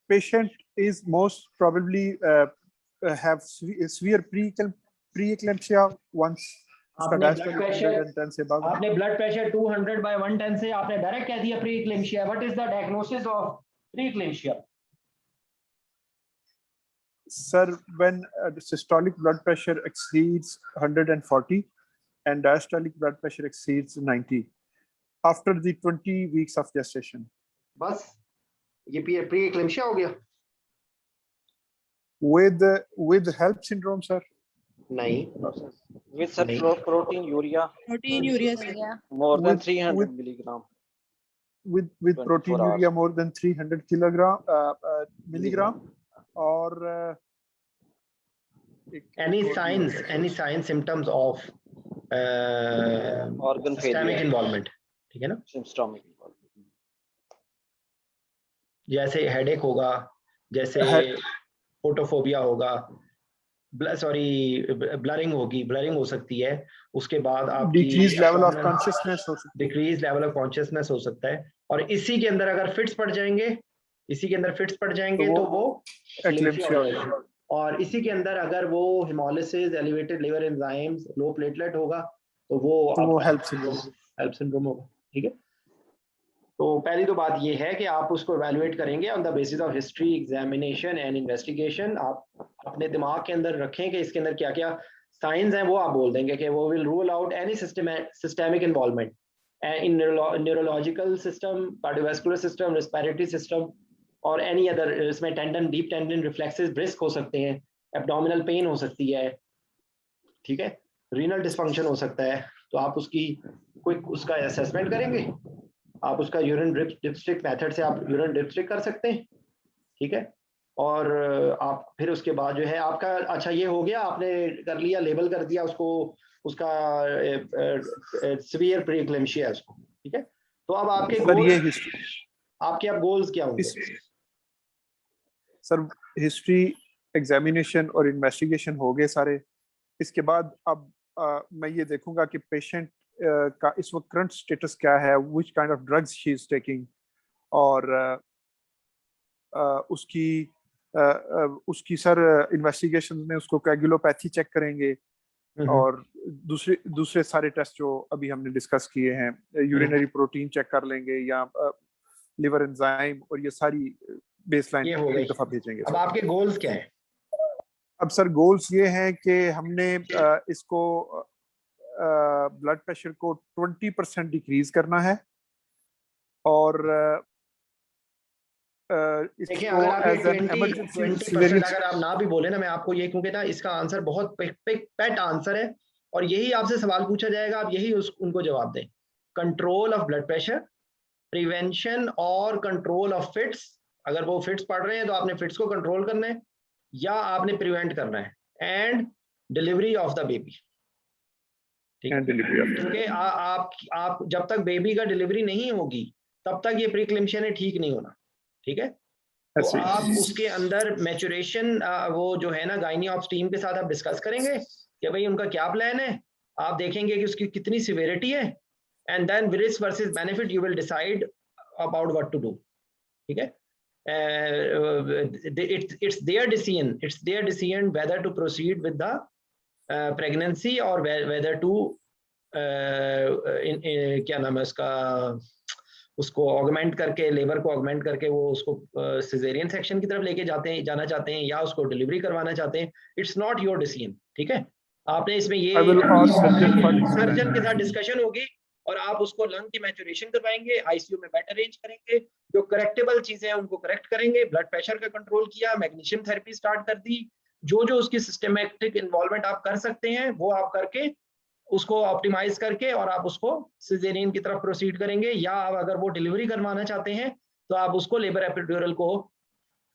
patient is most probably have severe pre-eclampsia once आपने ब्लड प्रेशर 200/110 से आपने डायरेक्ट कह दिया preeclampsia. What is the diagnosis of preeclampsia? Sir, when systolic blood pressure exceeds 140 and diastolic blood pressure exceeds 90 after the 20 weeks of gestation. बस ये pre इक्लेम्शिया हो गया। With HELLP syndrome, sir? नहीं, with protein urea more than 300 milligram. With protein urea more than 300 milligram, or any signs symptoms of organ systemic involvement, ठीक है ना। systemic involvement, जैसे headache होगा, जैसे फोटोफोबिया होगा, ब्लरिंग होगी, ब्लरिंग हो सकती है। उसके बाद आपकी डिक्रीज लेवल ऑफ कॉन्शियसनेस हो सकती है, डिक्रीज लेवल ऑफ कॉन्शियसनेस हो सकता है। और इसी के अंदर अगर फिट्स पड़ जाएंगे, इसी के अंदर फिट्स पड़ जाएंगे तो वो एक्लेम्पसिया हो जाएगी। और इसी के अंदर अगर वो haemolysis, elevated liver enzymes, low platelet होगा तो वो हेल्प सिंड्रोम होगा। ठीक है, तो पहली तो बात ये है कि आप उसको एवेलुएट करेंगे on the basis of history, examination and investigation. आप अपने दिमाग के अंदर रखें कि इसके अंदर क्या क्या साइंस हैं, वो आप बोल देंगे कि वो will rule out any systemic involvement in neurological system, cardiovascular system, respiratory system और एनी अदर। इसमें tendon, deep tendon reflexes brisk हो सकते हैं, एब्डोमिनल पेन हो सकती है, ठीक है, रीनल डिस्फंक्शन हो सकता है। तो आप उसकी क्विक उसका असेसमेंट करेंगे। आप उसका यूरिन डिप्स्टिक मेथड से आप यूरिन डिप्स्टिक कर सकते हैं, ठीक है। और आप फिर उसके बाद जो है आपका, अच्छा ये हो गया, आपने कर लिया, लेबल कर दिया उसको, उसका सीवियर प्रीक्लेम्शिया है उसको, ठीक है। तो अब आपके गोल्स, आपके अब गोल्स क्या होंगे? सर हिस्ट्री, एग्जामिनेशन और इन्वेस्टिगेशन हो गए सारे। इसके बाद अब मैं ये देखूंगा कि पेशेंट का इस वक्त करंट स्टेटस क्या है, which kind of drugs she is taking, और उसकी सर इन्वेस्टिगेशन में उसको कोएगुलोपैथी चेक करेंगे और दूसरे सारे टेस्ट जो अभी हमने डिस्कस किए हैं, यूरिनरी प्रोटीन चेक कर लेंगे या लिवर एंजाइम, और ये सारी बेसलाइन एक दफा भेजेंगे। अब आपके गोल्स क्या हैं? अब सर गोल्स ये हैं कि हमने इसको ब्लड प्रेशर को 20% डिक्रीज करना है, और देखिए अगर आप ये 20% अगर आप ना भी बोले ना, मैं आपको ये, क्योंकि ना इसका आंसर बहुत पेट आंसर है और यही आपसे सवाल पूछा जाएगा, आप यही उनको जवाब दें। Control of blood pressure, prevention और कंट्रोल ऑफ फिट्स। अगर वो फिट्स पड़ रहे हैं तो आपने फिट्स को कंट्रोल करना है या आपने प्रिवेंट करना है, and delivery of the baby, ठीक है। क्योंकि आप जब तक बेबी का डिलीवरी नहीं होगी तब तक ये प्रीक्लेम्शिया ठीक नहीं होना, ठीक है। तो आप उसके अंदर मैचुरेशन, वो जो है ना गायनी ऑप्स टीम के साथ आप डिस्कस करेंगे कि भाई उनका क्या प्लान है। आप देखेंगे कि उसकी कितनी सिवियरिटी है, and then risk versus benefit you will decide about what to do, ठीक है। it's their decision whether to proceed with the pregnancy or whether to क्या नाम है उसका, उसको ऑगमेंट करके, लेबर को ऑगमेंट करके वो उसको सिजेरियन सेक्शन की तरफ लेके जाना चाहते हैं या उसको डिलीवरी करवाना चाहते हैं। इट्स नॉट योर डिसीजन, ठीक है। आपने इसमें ये सर्जन के साथ डिस्कशन होगी और आप उसको लंग की मैचुरेशन करवाएंगे, आईसीयू में बेड अरेंज करेंगे, जो करेक्टेबल चीजें हैं उनको करेक्ट करेंगे, ब्लड प्रेशर का कंट्रोल किया, मैग्नीशियम थेरेपी स्टार्ट कर दी, जो जो उसकी सिस्टमैटिक इन्वॉल्वमेंट आप कर सकते हैं वो आप करके उसको ऑप्टिमाइज करके और आप उसको सिजेरियन की तरफ प्रोसीड करेंगे। या आप अगर वो डिलीवरी करवाना चाहते हैं तो आप उसको लेबर एपिड्यूरल को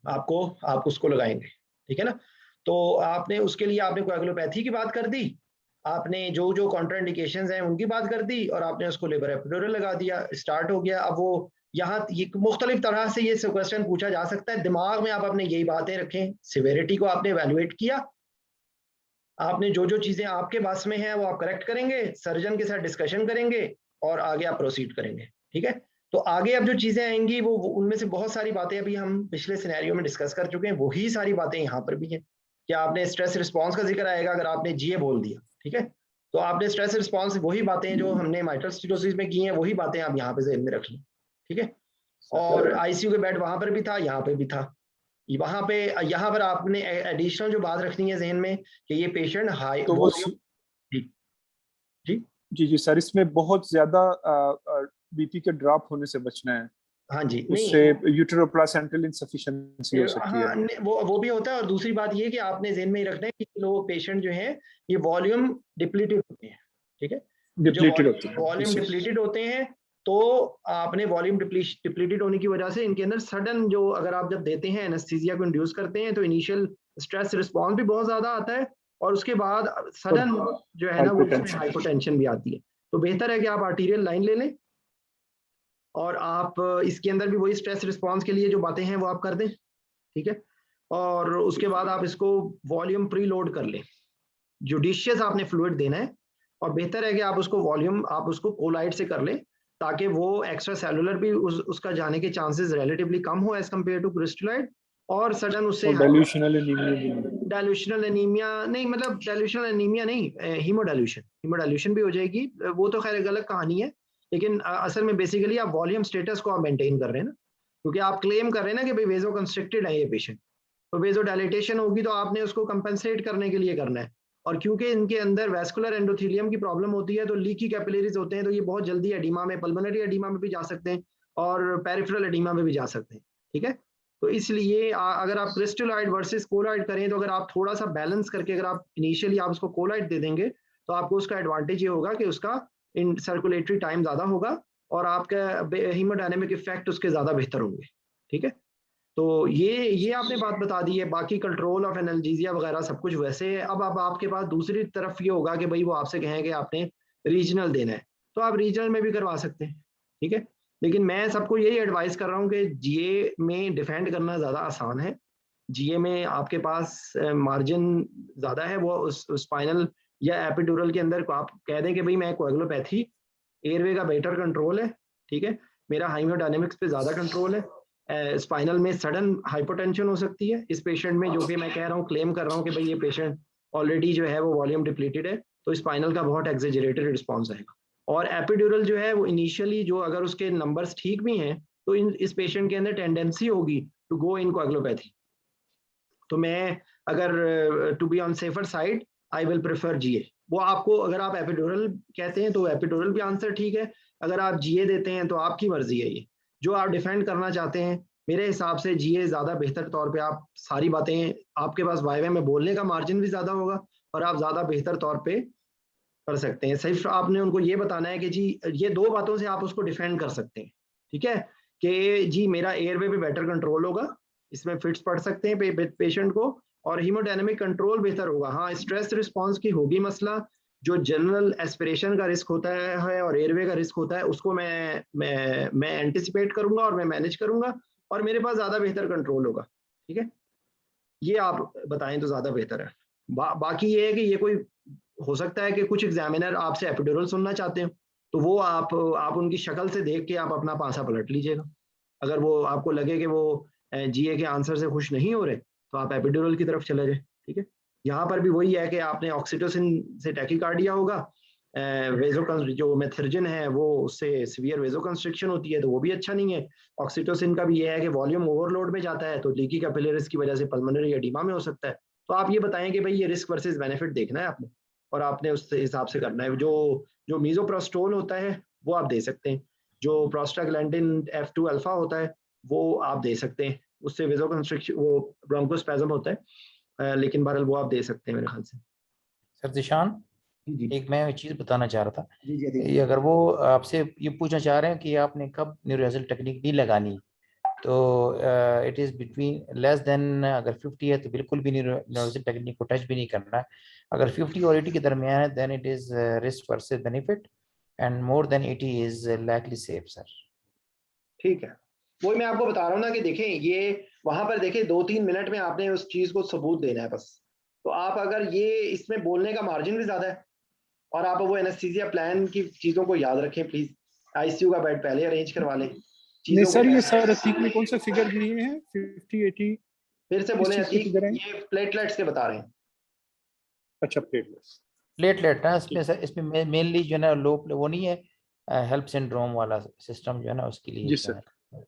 आप उसको लगाएंगे, ठीक है ना। तो आपने उसके लिए आपने कोएगुलोपैथी की बात कर दी, आपने जो जो कॉन्ट्राइंडिकेशंस हैं उनकी बात कर दी और आपने उसको लेबर एपिड्यूरल लगा दिया, स्टार्ट हो गया। अब वो यहाँ मुख्तलिफ तरह से ये क्वेश्चन पूछा जा सकता है, दिमाग में आप अपने यही बातें रखें। सिवियरिटी को आपने एवेलुएट किया, आपने जो जो चीजें आपके पास में हैं वो आप करेक्ट करेंगे, सर्जन के साथ डिस्कशन करेंगे और आगे आप प्रोसीड करेंगे, ठीक है। तो आगे अब जो चीजें आएंगी वो उनमें से बहुत सारी बातें अभी हम पिछले सिनेरियो में डिस्कस कर चुके हैं, वही सारी बातें यहाँ पर भी हैं। क्या आपने स्ट्रेस रिस्पॉन्स का जिक्र आएगा अगर आपने जीए बोल दिया, ठीक है। तो आपने स्ट्रेस रिस्पॉन्स वही बातें जो हमने माइट्रल स्टीनोसिस में की हैं वही बातें आप यहाँ पे ज़हन में रख लें, ठीक है। और आईसीयू के बेड वहां पर भी था, यहाँ पे भी था। यहाँ पर आपने एडिशनल जो बात रखनी है जहन में कि ये पेशेंट हाई तो जी सर, इसमें बहुत ज्यादा बीपी के ड्रॉप होने से बचना है। हाँ जी, उससे यूटेरोप्लासेंटल इनसफिशिएंसी हो सकती है। वो भी होता है। और दूसरी बात ये कि आपने जहन में रखना है कि लोग पेशेंट जो हैं ये वॉल्यूम डिप्लीटेड होते हैं, ठीक है। वॉल्यूम डिप्लीटेड होते हैं तो आपने वॉल्यूम डिप्लीटेड होने की वजह से इनके अंदर सडन जो, अगर आप जब देते हैं एनेस्थीसिया को इंड्यूस करते हैं तो इनिशियल स्ट्रेस रिस्पॉन्स भी बहुत ज्यादा आता है और उसके बाद सडन जो है ना वो हाइपोटेंशन भी आती है। तो बेहतर है कि आप आर्टीरियल लाइन ले लें और आप इसके अंदर भी वही स्ट्रेस रिस्पॉन्स के लिए जो बातें हैं वो आप कर दें, ठीक है। और उसके बाद आप इसको वॉल्यूम प्री लोड कर लें। जुडिशियस आपने फ्लूइड देना है, और बेहतर है कि आप उसको वॉल्यूम आप उसको कोलाइड से कर लें, ताकि वो एक्स्ट्रा सेलुलर भी उसका जाने के चांसेस रिलेटिवली कम हो एज कम्पेयर टू क्रिस्टलाइड, और सडन उससे डाइल्यूशनल एनीमिया डाइल्यूशनल एनीमिया नहीं, मतलब डाइल्यूशनल एनीमिया नहीं, हीमोडाइल्यूशन भी हो जाएगी, वो तो खैर एक अलग कहानी है। लेकिन असल में बेसिकली आप वॉल्यूम स्टेटस को आप मेंटेन कर रहे हैं ना, क्योंकि आप क्लेम कर रहे हैं ना कि भाई वेजो कंस्ट्रिक्टेड है ये पेशेंट, तो वेजो डायलिटेशन होगी तो आपने उसको कंपेंसेट करने के लिए करना है। और क्योंकि इनके अंदर वैस्कुलर एंडोथेलियम की प्रॉब्लम होती है, तो लीकी कैपिलरीज होते हैं, तो ये बहुत जल्दी एडिमा में, पल्मोनरी एडिमा में भी जा सकते हैं और पेरिफेरल एडिमा में भी जा सकते हैं। ठीक है, तो इसलिए अगर आप क्रिस्टलाइड वर्सेस कोलाइड करें, तो अगर आप थोड़ा सा बैलेंस करके अगर आप इनिशियली आप उसको कोलाइड दे देंगे, तो आपको उसका एडवांटेज ये होगा कि उसका इन सर्कुलेटरी टाइम ज़्यादा होगा और आपका हीमोडायनेमिक इफेक्ट उसके ज़्यादा बेहतर होंगे। ठीक है, तो ये आपने बात बता दी है। बाकी कंट्रोल ऑफ एनाल्जेसिया वगैरह सब कुछ वैसे है। अब आपके पास दूसरी तरफ ये होगा कि भाई वो आपसे कहें कि आपने रीजनल देना है, तो आप रीजनल में भी करवा सकते हैं। ठीक है, लेकिन मैं सबको यही एडवाइस कर रहा हूँ कि जीए में डिफेंड करना ज़्यादा आसान है। जीए में आपके पास मार्जिन ज़्यादा है, वो स्पाइनल या एपिड्यूरल के अंदर आप कह दें कि भाई मैं कोएगुलोपैथी, एयरवे का बेटर कंट्रोल है। ठीक है, मेरा हाइमोडायनेमिक्स पे ज़्यादा कंट्रोल है, स्पाइनल में सडन हाइपोटेंशन हो सकती है इस पेशेंट में, जो कि मैं कह रहा हूँ, क्लेम कर रहा हूँ कि भाई ये पेशेंट ऑलरेडी जो है वो वॉल्यूम डिप्लीटेड है, तो स्पाइनल का बहुत एक्सेजरेटेड रिस्पॉन्स आएगा। और एपिड्यूरल जो है वो इनिशियली जो अगर उसके नंबर्स ठीक भी हैं, तो इस पेशेंट के अंदर टेंडेंसी होगी टू गो इन कोएगुलोपैथी। तो मैं अगर to be on safer side I will prefer GA. वो आपको, अगर आप एपिड्यूरल कहते हैं तो एपिड्यूरल भी आंसर ठीक है, अगर आप जीए देते हैं तो आपकी मर्जी है। ये जो आप डिफेंड करना चाहते हैं, मेरे हिसाब से जीए ज़्यादा बेहतर तौर पे आप सारी बातें, आपके पास वाइवा में बोलने का मार्जिन भी ज़्यादा होगा और आप ज़्यादा बेहतर तौर पे कर सकते हैं। सिर्फ आपने उनको ये बताना है कि जी ये दो बातों से आप उसको डिफेंड कर सकते हैं। ठीक है, कि जी मेरा एयरवे पे बेटर कंट्रोल होगा, इसमें फिट्स पड़ सकते हैं पेशेंट को, और हीमोडायनेमिक कंट्रोल बेहतर होगा। हाँ, स्ट्रेस रिस्पॉन्स की होगी मसला, जो जनरल एस्पिरेशन का रिस्क होता है और एयरवे का रिस्क होता है, उसको मैं एंटिसिपेट करूंगा और मैं मैनेज करूंगा, और मेरे पास ज़्यादा बेहतर कंट्रोल होगा। ठीक है, ये आप बताएं तो ज़्यादा बेहतर है। बाकी ये है कि ये कोई हो सकता है कि कुछ एग्जामिनर आपसे एपिड्यूरल सुनना चाहते हो, तो वो आप उनकी शक्ल से देख के आप अपना पासा पलट लीजिएगा। अगर वो आपको लगे कि वो जीए के आंसर से खुश नहीं हो रहे, तो आप एपिड्यूरल की तरफ चले जाए। ठीक है, यहाँ पर भी वही है कि आपने ऑक्सीटोसिन से टैकीकार्डिया होगा, वेजो जो मेथिर्जिन है वो उससे सीवियर वेजो कंस्ट्रिक्शन होती है, तो वो भी अच्छा नहीं है। ऑक्सीटोसिन का भी ये है कि वॉल्यूम ओवरलोड में जाता है, तो लीकी कैपिलरीज की वजह से पल्मोनरी एडिमा में हो सकता है। तो आप ये बताएं कि भाई ये रिस्क वर्सेस बेनिफिट देखना है आपने, और आपने उस हिसाब से करना है। जो मीजोप्रोस्टोल होता है वो आप दे सकते हैं, जो प्रोस्टाग्लैंडिन F2 अल्फा होता है वो आप दे सकते हैं, उससे वेजो कंस्ट्रिक्शन वो ब्रोंकोस्पैज्म होता है, लेकिन बहरहाल वो आप दे सकते हैं मेरे ख्याल से। सर दिशान, जी एक मैं चीज बताना चाह रहा था। जी ये अगर वो आपसे ये पूछना चाह रहे हैं कि आपने कब न्यूरोरिहर्सल टेक्निक नहीं लगानी, तो it is between less than, अगर 50 है तो बिल्कुल भी न्यूरोरिहर्सल टेक्निक को टच भी नहीं करना है। अगर 50 और 80 के दरमियान है, then it is risk versus benefit, and more than 80 is likely safe sir. ठीक है, वही मैं आपको बता रहा हूँ ना कि देखें, ये वहां पर देखें 2-3 मिनट में आपने उस चीज को सबूत देना है बस। तो आप अगर ये इसमें बोलने का मार्जिन भी ज्यादा है, और आप वो एनेस्थीसिया प्लान की चीजों को याद रखें प्लीज, आईसीयू का बेड पहले अरेंज करवा लें नहीं चीजों सर, को। ये सर अतीक में कौन सा फिगर दिए हैं 50 80? फिर से किस बोले चीज की अतीक, फिगर है? ये प्लेटलेट्स के बता रहे हैं। अच्छा, प्लेटलेट्स। प्लेटलेट ना इसमें सर, इसमें मेनली जो है ना लो वो नहीं है, हेल्प सिंड्रोम वाला सिस्टम जो है ना उसके लिए जी जो सर। है।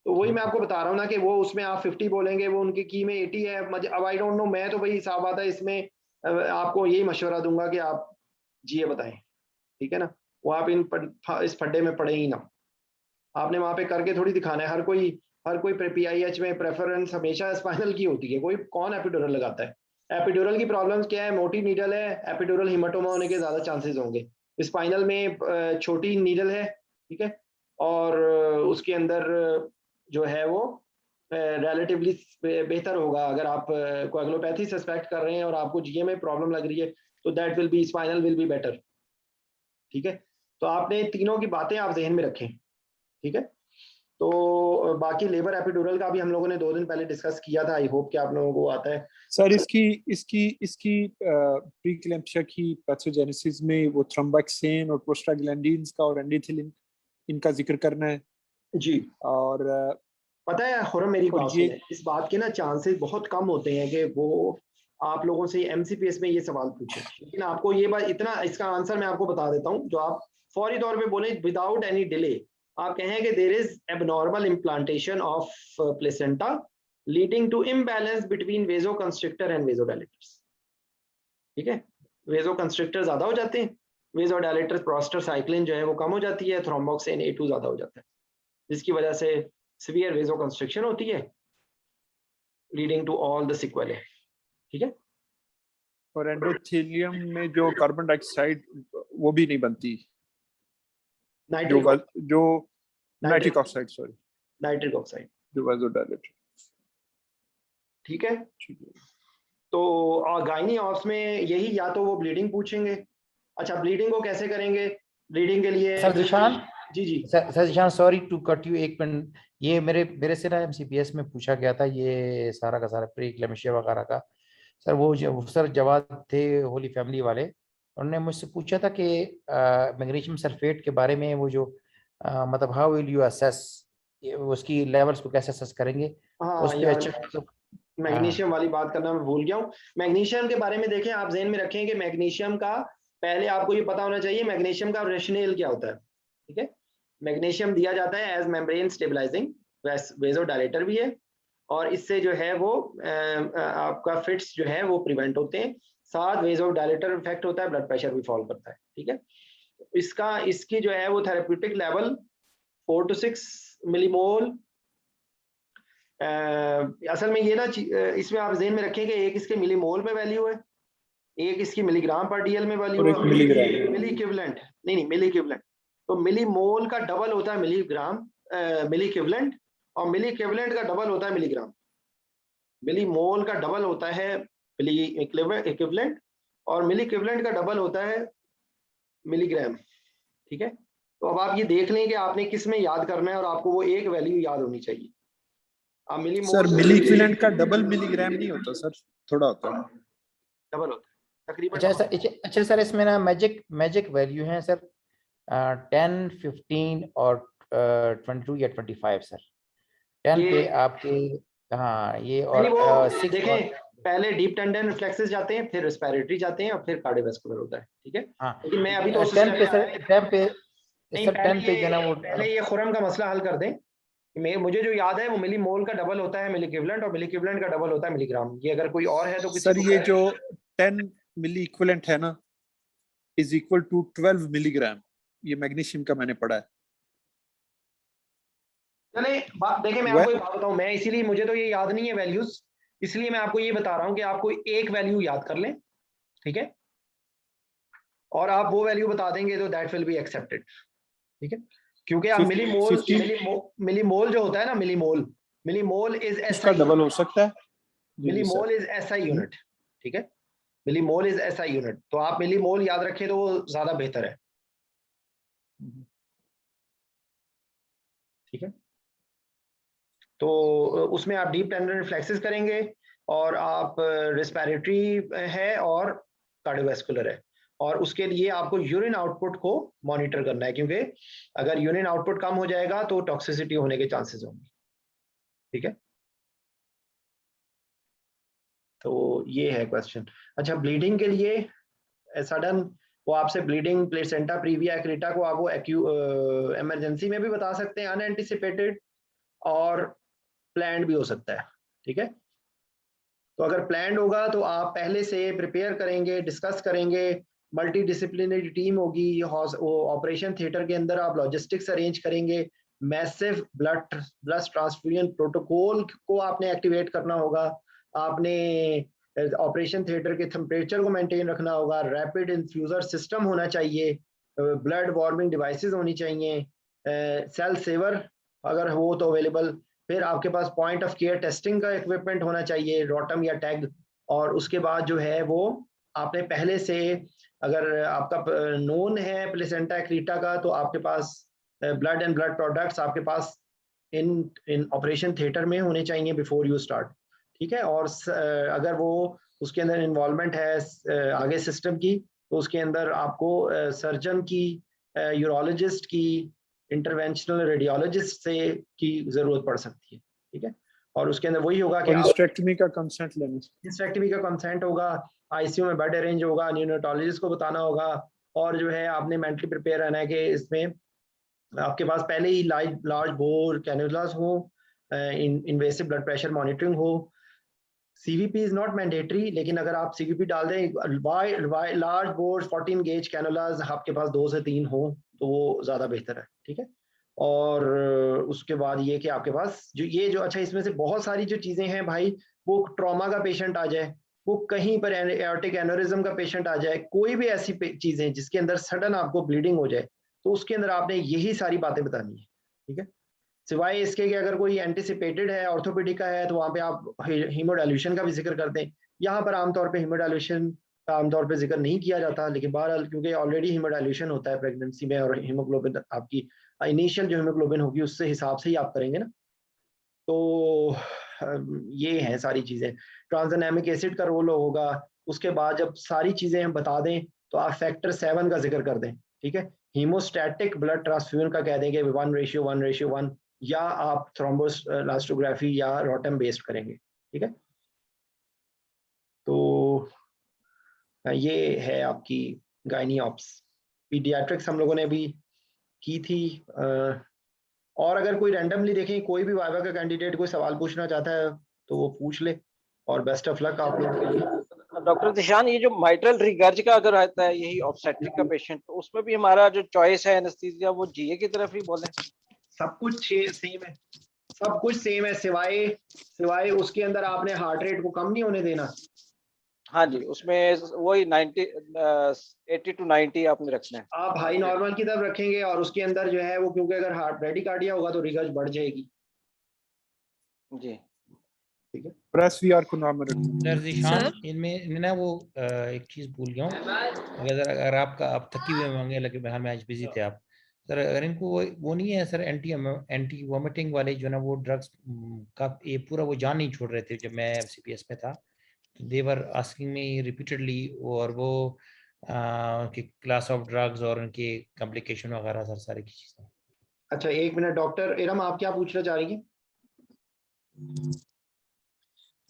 तो वही मैं आपको बता रहा हूँ ना कि वो उसमें आप 50 बोलेंगे, वो उनकी की में 80 है। अब आई डोंट नो, मैं तो भाई हिसाब आता है इसमें, आपको यही मशवरा दूंगा कि आप जीए बताएं। ठीक है ना, वो आप इस फड्डे में पड़े ही ना, आपने वहां पे करके थोड़ी दिखाना है। हर कोई पीआईएच में प्रेफरेंस हमेशा स्पाइनल की होती है, कोई कौन एपिड्यूरल लगाता है। एपिड्यूरल की प्रॉब्लम क्या है, मोटी नीडल है, एपिड्यूरल हिमाटोमा होने के ज्यादा चांसेस होंगे। स्पाइनल में छोटी नीडल है, ठीक है, और उसके अंदर जो है वो रिलेटिवली बेहतर होगा। अगर आप कोएगुलोपैथी सस्पेक्ट कर रहे हैं और आपको जीए में प्रॉब्लम लग रही है, तो that will be spinal will be better. ठीक है, तो आपने तीनों की बातें आप जहन में रखें। ठीक है, तो बाकी लेबर एपिड्यूरल का भी हम लोगों ने 2 दिन पहले डिस्कस किया था, आई होप कि आप लोगों को आता है। सर इसकी प्रीक्लैम्प्सिया की पैथोजेनेसिस में वो थ्रोम्बोक्सिन और प्रोस्टाग्लैंडिन्स का और एंडोथिलिन इनका जिक्र करना है जी। और पता है खुरम, मेरी और बात सुने, इस बात के ना चांसेस बहुत कम होते हैं कि वो आप लोगों से एमसीपीएस में ये सवाल पूछे, लेकिन आपको ये बात इतना, इसका आंसर मैं आपको बता देता हूँ जो आप फौरी तौर पे बोले विदाउट एनी डिले। आप कहें कि there is abnormal implantation of placenta leading to imbalance between vasoconstrictor and vasodilators. ठीक है, वेजोकंस्ट्रिक्टर ज्यादा हो जाते हैं, वेजोडाइलेटर प्रोस्टासाइक्लिन जो है वो कम हो जाती है, थ्रोम्बोक्सिन A2 ज्यादा हो जाता है, जिसकी वजह से सीवियर वेजोकंस्ट्रिक्शन होती है लीडिंग टू ऑल द सिक्वेले। ठीक है, और एंडोथेलियम में जो कार्बन डाइऑक्साइड वो भी नहीं बनती, जो nitric oxide, sorry nitric oxide जो वेजोडाइलेटर। ठीक है, तो गायनी ऑप्स में यही, या तो वो ब्लीडिंग पूछेंगे। अच्छा, ब्लीडिंग को कैसे करेंगे? ब्लीडिंग के लिए सर जिशान, जी sir Zeeshan sorry to cut you, एक मिनट, ये मेरे से ना एमसीपीएस में पूछा गया था ये सारा का सारा प्रीक्लेम्सिया वगैरह का। सर वो सर जवाब थे होली फैमिली वाले, उन्होंने मुझसे पूछा था कि मैग्नीशियम सल्फेट के बारे में, वो जो मतलब हाउ विल यू असेस, उसकी लेवल्स को कैसे असेस करेंगे? हाँ उस पे यार, अच्छा मैग्नीशियम वाली बात करना मैं भूल गया हूँ। मैग्नीशियम के बारे में देखें, आप ज़हन में रखें कि मैग्नीशियम का पहले आपको ये पता होना चाहिए मैग्नीशियम का रेशनेल क्या होता है। ठीक है, मैग्नीशियम दिया जाता है एज मेम्ब्रेन स्टेबलाइजिंग वेजोडाइलेटर भी है, और इससे जो है वो आपका फिट्स जो है वो प्रिवेंट होते हैं, साथ वेजोडाइलेटर इफेक्ट होता है, ब्लड प्रेशर भी फॉल करता है। ठीक है, इसकी जो है वो थेरेप्यूटिक लेवल 4 to 6 मिलीमोल। असल में ये ना इसमें आप ज़हन में रखें कि एक इसके मिलीमोल में वैल्यू है, एक इसकी मिलीग्राम पर डीएल में वैल्यू है, मिली इक्विवेलेंट नहीं मिली इक्विवेलेंट। तो मिलीमोल का डबल होता है मिलीग्राम, मिली इक्विवेलेंट, और मिली इक्विवेलेंट का डबल होता है मिलीग्राम। मिलीमोल का डबल होता है मिली इक्विवेलेंट, और मिली इक्विवेलेंट का डबल होता है मिलीग्राम। ठीक है, तो अब आप ये देख लें कि आपने किस में याद करना है, और आपको वो एक वैल्यू याद होनी चाहिए। सर मिली इक्विवेलेंट का डबल मिलीग्राम नहीं होता सर, थोड़ा होता है, डबल होता है तकरीबन। अच्छा सर इसमें ना मैजिक वैल्यू है सर 10, 15 और 22 या 25 सर। 10 पे आपके, हाँ ये, और वो 6 देखें, पहले डीप टेंडन रिफ्लेक्सेस जाते हैं, फिर रेस्पिरेटरी जाते हैं, और फिर कार्डियोवैस्कुलर होता है। ठीक है, हाँ लेकिन मैं अभी तो 10 पे सर, 10 पे नहीं, सर 10 पे जो ना वो पहले ये खुरम का मसला हल कर दें। मुझे जो याद है वो मिली मोल का डबल होता है मिली इक्विवेलेंट, और मिली इक्विवेलेंट का डबल होता है मिलीग्राम। ये अगर कोई और है तो किसी सर ये जो 10 मिली इक्विवेलेंट है ना इज इक्वल टू 12 मिलीग्राम, ये मैग्नीशियम का मैंने पढ़ा है। चले देखें, मैं आपको एक बात बताऊं, मैं इसीलिए मुझे तो ये याद नहीं है वैल्यूज, इसलिए मैं आपको ये बता रहा हूं कि आपको एक वैल्यू याद कर लें। ठीक है, और आप वो वैल्यू बता देंगे तो दैट विल बी एक्सेप्टेड। ठीक है, क्योंकि आप मिलीमोल जो होता है ना, मिलीमोल इज इसका डबल हो सकता है, मिलीमोल इज एसआई यूनिट। ठीक है, मिलीमोल इज एसआई यूनिट, तो आप मिलीमोल याद रखें तो वो ज्यादा बेहतर है। ठीक है, तो उसमें आप डीप टेंडन रिफ्लेक्सेस करेंगे, और आप रेस्पिरेटरी है और कार्डियोवैस्कुलर है, और उसके लिए आपको यूरिन आउटपुट को मॉनिटर करना है, क्योंकि अगर यूरिन आउटपुट कम हो जाएगा तो टॉक्सिसिटी होने के चांसेस होंगे। ठीक है, तो ये है क्वेश्चन। अच्छा, ब्लीडिंग के लिए सडन वो आपसे ब्लीडिंग प्लेसेंटा प्रीविया एक्रेटा को आप वो इमरजेंसी में भी बता सकते हैं, अनएंटिसिपेटेड, और प्लान्ड भी हो सकता है। ठीक है, तो अगर प्लान्ड होगा तो आप पहले से प्रिपेयर करेंगे, डिस्कस करेंगे, मल्टी डिसिप्लिनरी टीम होगी, वो ऑपरेशन थिएटर के अंदर आप लॉजिस्टिक्स अरेंज करेंगे, मैसिव ब्लड ट्रांसफ्यूजन प्रोटोकॉल को आपने एक्टिवेट करना होगा, आपने ऑपरेशन थिएटर के टेम्परेचर को मेंटेन रखना होगा, रैपिड इन्फ्यूजर सिस्टम होना चाहिए, ब्लड वार्मिंग डिवाइसेस होनी चाहिए, सेल सेवर अगर हो तो अवेलेबल, फिर आपके पास पॉइंट ऑफ केयर टेस्टिंग का इक्विपमेंट होना चाहिए, रोटम या टैग, और उसके बाद जो है वो आपने पहले से, अगर आपका नोन है प्लेसेंटा एक्रीटा का, तो आपके पास ब्लड एंड ब्लड प्रोडक्ट्स आपके पास इन ऑपरेशन थिएटर में होने चाहिए बिफोर यू स्टार्ट, ठीक है। और अगर वो उसके अंदर इन्वॉल्वमेंट है आगे सिस्टम की, तो उसके अंदर आपको सर्जन की, यूरोलॉजिस्ट की, इंटरवेंशनल रेडियोलॉजिस्ट से की जरूरत पड़ सकती है, ठीक है। और उसके अंदर वही होगा कि हिस्टेक्टमी का कंसेंट लेना, हिस्टेक्टमी का कंसेंट होगा, आईसीयू में बेड अरेंज होगा, न्यूनेटोलॉजिस्ट को बताना होगा, और जो है आपने मेंटली प्रिपेयर रहना है कि इसमें आपके पास पहले ही लार्ज बोर कैनुलास हो, इन्वेसिव ब्लड प्रेशर मॉनिटरिंग हो। सीवीपी इज नॉट मैंडेटरी, लेकिन अगर आप सीवीपी डाल दें, लार्ज बोर 14 गेज कैनुलास आपके पास 2 से 3 हो तो वो ज्यादा बेहतर है, ठीक है। और उसके बाद ये कि आपके पास जो अच्छा, इसमें से बहुत सारी जो चीजें हैं भाई, वो ट्रॉमा का पेशेंट आ जाए, वो कहीं पर एओर्टिक एनोरिज्म का पेशेंट आ जाए, कोई भी ऐसी चीजें जिसके अंदर सडन आपको ब्लीडिंग हो जाए, तो उसके अंदर आपने यही सारी बातें बतानी है, ठीक है। सिवाय इसके कि अगर कोई एंटिसिपेटेड है, ऑर्थोपेडिक का है, तो वहाँ पे आप हीमोडाइल्यूशन का भी जिक्र करते हैं। यहाँ पर आमतौर पे हीमोडाइल्यूशन का आमतौर पे जिक्र नहीं किया जाता, लेकिन बहरहाल क्योंकि ऑलरेडी हीमोडाइल्यूशन होता है प्रेगनेंसी में, और हीमोग्लोबिन आपकी इनिशियल जो हीमोग्लोबिन होगी उससे हिसाब से ही आप करेंगे ना। तो ये हैं सारी चीज़ें। ट्रांसएमिक एसिड का रोल होगा। उसके बाद जब सारी चीज़ें हम बता दें तो आप फैक्टर 7 का जिक्र कर दें, ठीक है। हीमोस्टैटिक ब्लड ट्रांसफ्यूजन का कह देंगे 1:1:1, या आप थ्रोम्बोइलास्टोग्राफी या रोटम बेस्ड करेंगे, ठीक है। तो ये है आपकी गायनी ऑप्स। पीडियाट्रिक्स हम लोगों ने अभी की थी। और अगर कोई रैंडमली देखें, कोई भी वाइवा का कैंडिडेट कोई सवाल पूछना चाहता है तो वो पूछ ले, और बेस्ट ऑफ लक आप लोगों के लिए। डॉक्टर दिशान, ये जो माइट्रल रिगर्ज का अगर आता है यही ऑब्स्टेट्रिक का पेशेंट, तो उसमें भी हमारा जो चॉइस है एनेस्थीसिया वो जीए की तरफ ही बोले? सब कुछ सेम है, सब कुछ सेम है, सिवाय उसके अंदर आपने हार्ट रेट को कम नहीं होने देना। हाँ जी, उसमें वही 80 to 90 आपने रखना है। आप हाई नॉर्मल की तरफ रखेंगे, और उसके अंदर जो है वो, क्योंकि अगर हार्ट ब्रेडिकार्डिया होगा तो रिगर्ज बढ़ जाएगी जी, ठीक है। प्रेस वीआर को नॉर्मल रखना। सर? इनमें ना वो एक चीज भूल गया हूँ। अगर आप थकी हुए होंगे, लेकिन मैं आज बिजी थे आप सर, अगर इनको वो नहीं है सर, एंटी वोमिटिंग वाले जो ना वो ड्रग्स का ये पूरा वो जान नहीं छोड़ रहे थे जब मैं एफसीपीएस में था, दे वर आस्किंग मी रिपीटेडली, और वो कि क्लास ऑफ ड्रग्स और उनके कॉम्प्लिकेशन वगैरह सर, सारी की चीजें। अच्छा 1 मिनट डॉक्टर इरम, आप क्या पूछना चाह रही हैं?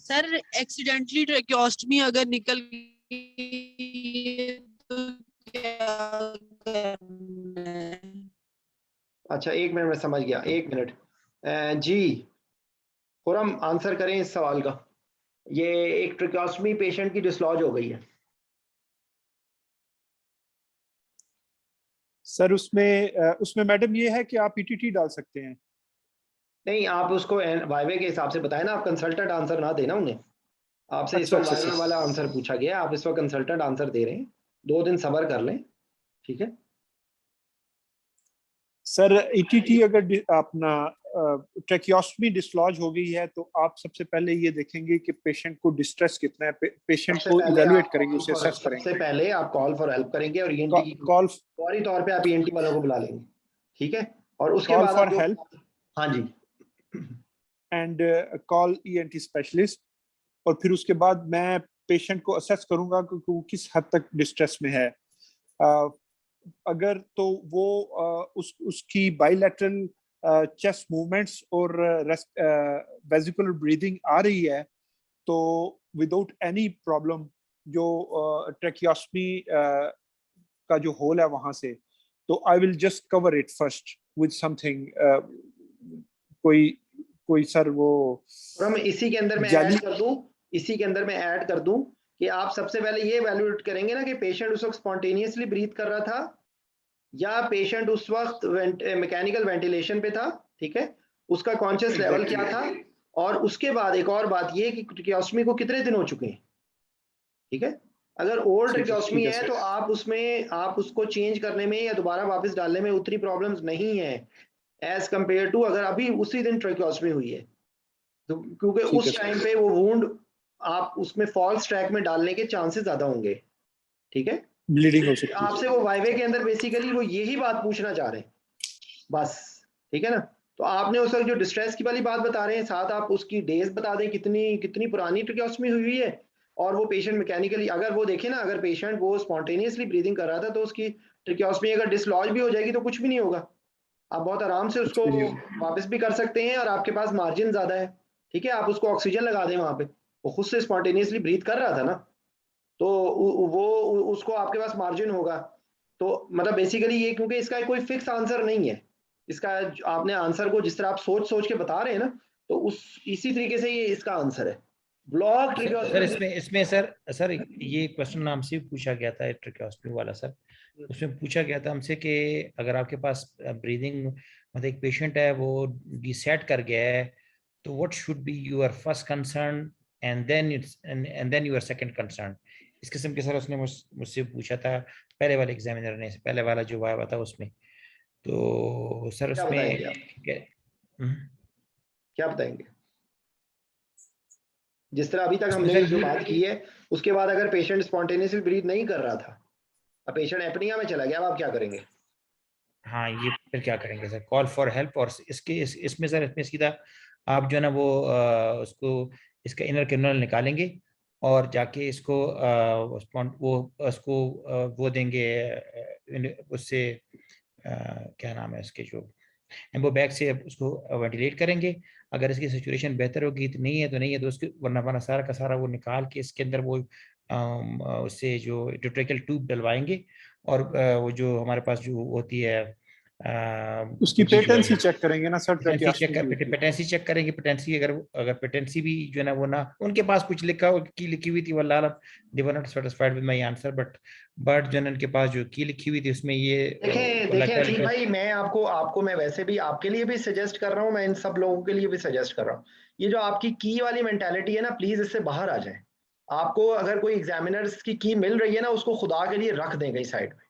सर एक्सीडेंटली ट्रेकियोस्टमी अगर निकल गई तो क्या करना है? अच्छा 1 मिनट में समझ गया, 1 मिनट। जी खुरम आंसर करें इस सवाल का। ये एक ट्रेकियोस्टमी पेशेंट की डिसलॉज हो गई है। सर उसमें मैडम ये है कि आप ईटीटी डाल सकते हैं। नहीं, आप उसको वाइवे के हिसाब से बताएं ना, आप कंसल्टेंट आंसर ना देना उन्हें। आपसे इस वक्त वाइवे वाला आंसर पूछा गया, आप इस वक्त कंसल्टेंट आंसर दे रहे हैं। 2 दिन सब्र कर लें, ठीक है। सर ईटीटी अगर अपना ट्रेकियोस्टमी डिसलॉज हो गई है, तो आप सबसे पहले ये देखेंगे कि पेशेंट को डिस्ट्रेस कितना है, पेशेंट को इवैल्यूएट करेंगे, उसे असेस करेंगे। सबसे पहले आप कॉल फॉर हेल्प करेंगे, और ईएनटी की कॉल फौरी तौर पे आप ईएनटी वालों को बुला लेंगे, ठीक है। और उसके कॉल बाद फॉर हेल्प, हाँ जी, एंड कॉल ईएनटी स्पेशलिस्ट। और फिर उसके बाद मैं पेशेंट को असेस करूंगा कि वो किस हद तक डिस्ट्रेस में है। अगर तो वो उसकी बाइलेटरल चेस्ट मूवमेंट्स और वेसिकुलर ब्रीदिंग आ रही है, तो विदाउट एनी प्रॉब्लम जो ट्रेकियोस्टमी का जो होल है वहां से, तो I will just cover it first with something, कोई सर वो हम इसी के अंदर मैं ऐड कर दूं कि आप सबसे पहले ये वैल्यूएट करेंगे ना कि पेशेंट उस वक्त स्पॉन्टेनियसली ब्रीथ कर रहा था या पेशेंट उस वक्त मैकेनिकल वेंटिलेशन पे था, ठीक है, उसका कॉन्शियस लेवल क्या था। और उसके बाद एक और बात ये कि ट्रेकियोस्टमी को कितने दिन हो चुके हैं, ठीक है। अगर ओल्ड ट्रेकियोस्टमी है तो आप उसको चेंज करने में या दोबारा वापस डालने में उतनी प्रॉब्लम्स नहीं है एज कंपेयर टू अगर अभी उसी दिन ट्रेकियोस्टमी हुई है, तो क्योंकि उस टाइम पे वो वुंड आप उसमें फॉल्स ट्रैक में डालने के चांसेस ज्यादा होंगे, ठीक है। ब्लीडिंग हो सकती है। आपसे वो वाइवे के अंदर बेसिकली वो यही बात पूछना चाह रहे हैं बस, ठीक है ना। तो आपने उस वक्त जो डिस्ट्रेस की वाली बात बता रहे हैं, साथ आप उसकी डेज बता दें कितनी कितनी पुरानी ट्रिक्योस्टमी हुई है, और वो पेशेंट मैकेनिकली, अगर वो देखे ना, अगर पेशेंट वो स्पॉन्टेनियसली ब्रीदिंग कर रहा था तो उसकी ट्रिक्योस्टमी अगर डिसलॉज भी हो जाएगी तो कुछ भी नहीं होगा, आप बहुत आराम से उसको वापस भी कर सकते हैं, और आपके पास मार्जिन ज्यादा है, ठीक है। आप उसको ऑक्सीजन लगा दें वहां पे, वो खुद से स्पॉन्टेनियसली ब्रीथ कर रहा था ना, तो वो उसको आपके पास मार्जिन होगा। तो मतलब बेसिकली ये, क्योंकि इसका कोई फिक्स आंसर नहीं है, इसका आपने आंसर को जिस तरह आप सोच सोच के बता रहे हैं ना, तो उस इसी तरीके से ये इसका आंसर है। ब्लॉक सर इसमें सर ये क्वेश्चन हमसे पूछा गया था ट्रिक्योस्टमी वाला सर, उसमें पूछा गया था हमसे कि अगर आपके पास ब्रीदिंग मतलब एक पेशेंट है वो डिसेट कर गया है, तो what should be your first concern and then your second concern. इस किस्म के सर उसने मुझसे पूछा था पहले वाले एग्जामिनर ने, पहले वाला जो वाइवा था उसमें। तो सर उसमें क्या बताएंगे जिस तरह अभी तक हमने जो बात की है, उसके बाद अगर पेशेंट स्पॉन्टेनियसली ब्रीथ नहीं कर रहा था, अब पेशेंट एपनिया में चला गया, अब आप क्या करेंगे? हाँ, ये फिर क्या करेंगे सर? Call for help. और इसमें सर इसमें सीधा आप जो है ना वो उसको इसका इनर कैनुला निकालेंगे और जाके इसको वो देंगे उससे क्या नाम है उसके, जो एम्बो बैग से उसको वेंटिलेट करेंगे। अगर इसकी सिचुएशन बेहतर होगी तो नहीं है तो नहीं है, तो उसके वरना सारा का सारा वो निकाल के इसके अंदर वो उससे जो ट्रेकियल ट्यूब डलवाएंगे, और वो जो हमारे पास जो होती है उसकी पेटेंसी चेक करेंगे ना सर, पेटेंसी चेक करेंगे। पेटेंसी अगर पेटेंसी भी जो है ना वो ना उनके पास कुछ लिखी हुई थी, वल्लाह they were not satisfied with my answer, but जो उनके पास जो की लिखी हुई थी उसमें ये देखें असीम भाई, मैं आपको मैं वैसे भी आपके लिए भी सजेस्ट कर रहा हूँ, मैं इन सब लोगों के लिए भी सजेस्ट कर रहा हूँ, ये जो आपकी की वाली मेंटालिटी है ना, प्लीज इससे बाहर आ जाए। आपको अगर कोई एग्जामिनर्स की की मिल रही है ना, उसको खुदा के लिए रख दें कहीं साइड में।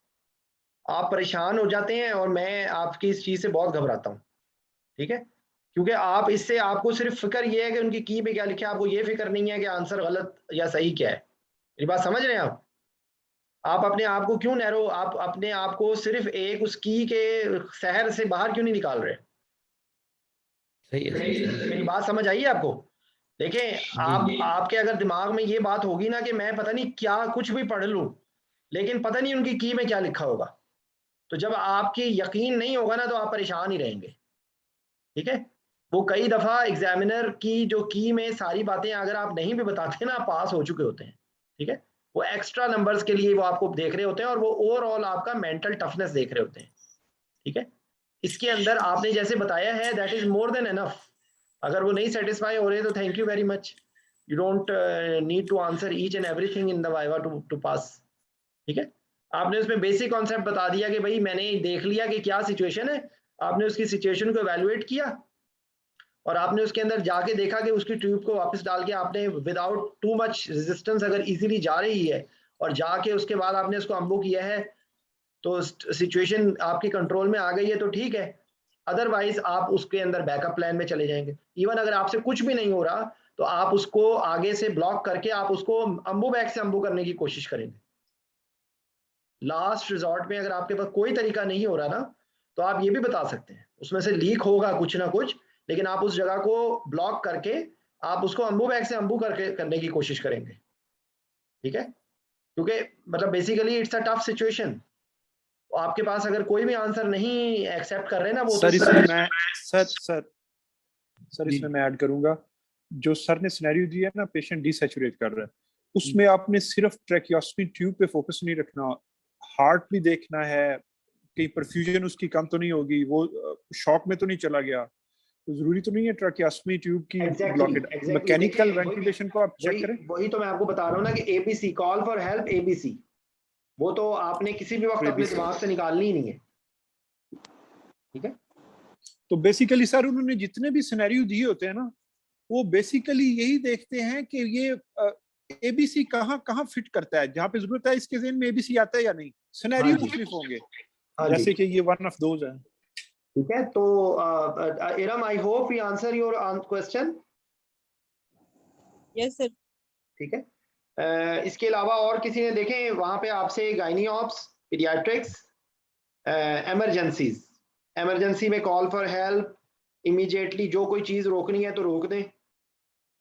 आप परेशान हो जाते हैं और मैं आपकी इस चीज से बहुत घबराता हूँ, ठीक है, क्योंकि आप इससे आपको सिर्फ फिक्र ये है कि उनकी की में क्या लिखा है, आपको ये फिक्र नहीं है कि आंसर गलत या सही क्या है। मेरी बात समझ रहे हैं आप अपने आप को क्यों नैरो, आप अपने आप को सिर्फ एक उस की के शहर से बाहर क्यों नहीं निकाल रहे? सही है। मेरी बात समझ आई है आपको? देखें आपके अगर दिमाग में ये बात होगी ना कि मैं पता नहीं क्या कुछ भी पढ़ लूं, लेकिन पता नहीं उनकी की में क्या लिखा होगा, तो जब आपकी यकीन नहीं होगा ना तो आप परेशान ही रहेंगे, ठीक है। वो कई दफा एग्जामिनर की जो की में सारी बातें अगर आप नहीं भी बताते ना, आप पास हो चुके होते हैं, ठीक है। वो एक्स्ट्रा नंबर्स के लिए वो आपको देख रहे होते हैं, और वो ओवरऑल आपका मेंटल टफनेस देख रहे होते हैं, ठीक है। इसके अंदर आपने जैसे बताया है, that is more than enough. अगर वो नहीं सेटिस्फाई हो रहे तो thank you very much, you don't need to answer each and everything in the viva to pass, ठीक है। आपने उसमें बेसिक कॉन्सेप्ट बता दिया कि भाई मैंने देख लिया कि क्या सिचुएशन है, आपने उसकी सिचुएशन को एवेलुएट किया, और आपने उसके अंदर जाके देखा कि उसकी ट्यूब को वापस डाल के आपने विदाउट टू मच रेजिस्टेंस अगर इजीली जा रही है, और जाके उसके बाद आपने उसको अम्बू किया है, तो सिचुएशन आपकी कंट्रोल में आ गई है तो ठीक है। अदरवाइज आप उसके अंदर बैकअप प्लान में चले जाएंगे। इवन अगर आपसे कुछ भी नहीं हो रहा तो आप उसको आगे से ब्लॉक करके आप उसको अम्बू बैग से अम्बू करने की कोशिश करेंगे। लास्ट रिजॉर्ट में अगर आपके पास कोई तरीका नहीं हो रहा ना, तो आप ये भी बता सकते हैं उसमें से लीक होगा कुछ ना कुछ, लेकिन आप उस जगह को ब्लॉक करके आप उसको अम्बू बैग से अम्बू करके करने की कोशिश करेंगे, ठीक है। क्योंकि मतलब basically it's a tough situation, तो आपके पास अगर कोई भी आंसर नहीं एक्सेप्ट कर रहे ना वो, सर इसमें मैं सर इसमें मैं ऐड करूंगा, जो सर ने सिनेरियो दिया है ना, पेशेंट डिसैचुरेट कर रहा है, उसमें आपने सिर्फ ट्रैकियोस्टमी ट्यूब पे फोकस नहीं रखना, हार्ट भी देखना है कि परफ्यूजन उसकी कम तो नहीं होगी, वो शॉक में तो नहीं चला गया, तो जरूरी तो नहीं है ट्रैकियोस्टमी ट्यूब की ब्लॉकेड। मैकेनिकल वेंटिलेशन को आप चेक करें। वही तो मैं आपको बता रहा हूँ ना कि ABC, call for help ABC, वो तो आपने किसी भी वक्त अपने दिमाग से निकालनी ही नहीं है, ठीक है। तो बेसिकली सर उन्होंने जितने भी सिनेरियो दिए होते हैं ना, वो बेसिकली यही देखते हैं कि ये एबीसी कहाँ फिट करता है, जहाँ पे जरूरत है इसके ज़हन में एबीसी आता है या नहीं, सिनेरियो मुख्तलिफ होंगे, जैसे कि ये वन ऑफ दोज है, ठीक है। तो Iram, I hope we answer your question. Yes sir. ठीक है। इसके अलावा और किसी ने देखें वहां पे आपसे गायनी ऑप्स, पीडियाट्रिक्स, इमरजेंसी में कॉल फॉर हेल्प, इमीडिएटली जो कोई चीज रोकनी है तो रोक दें,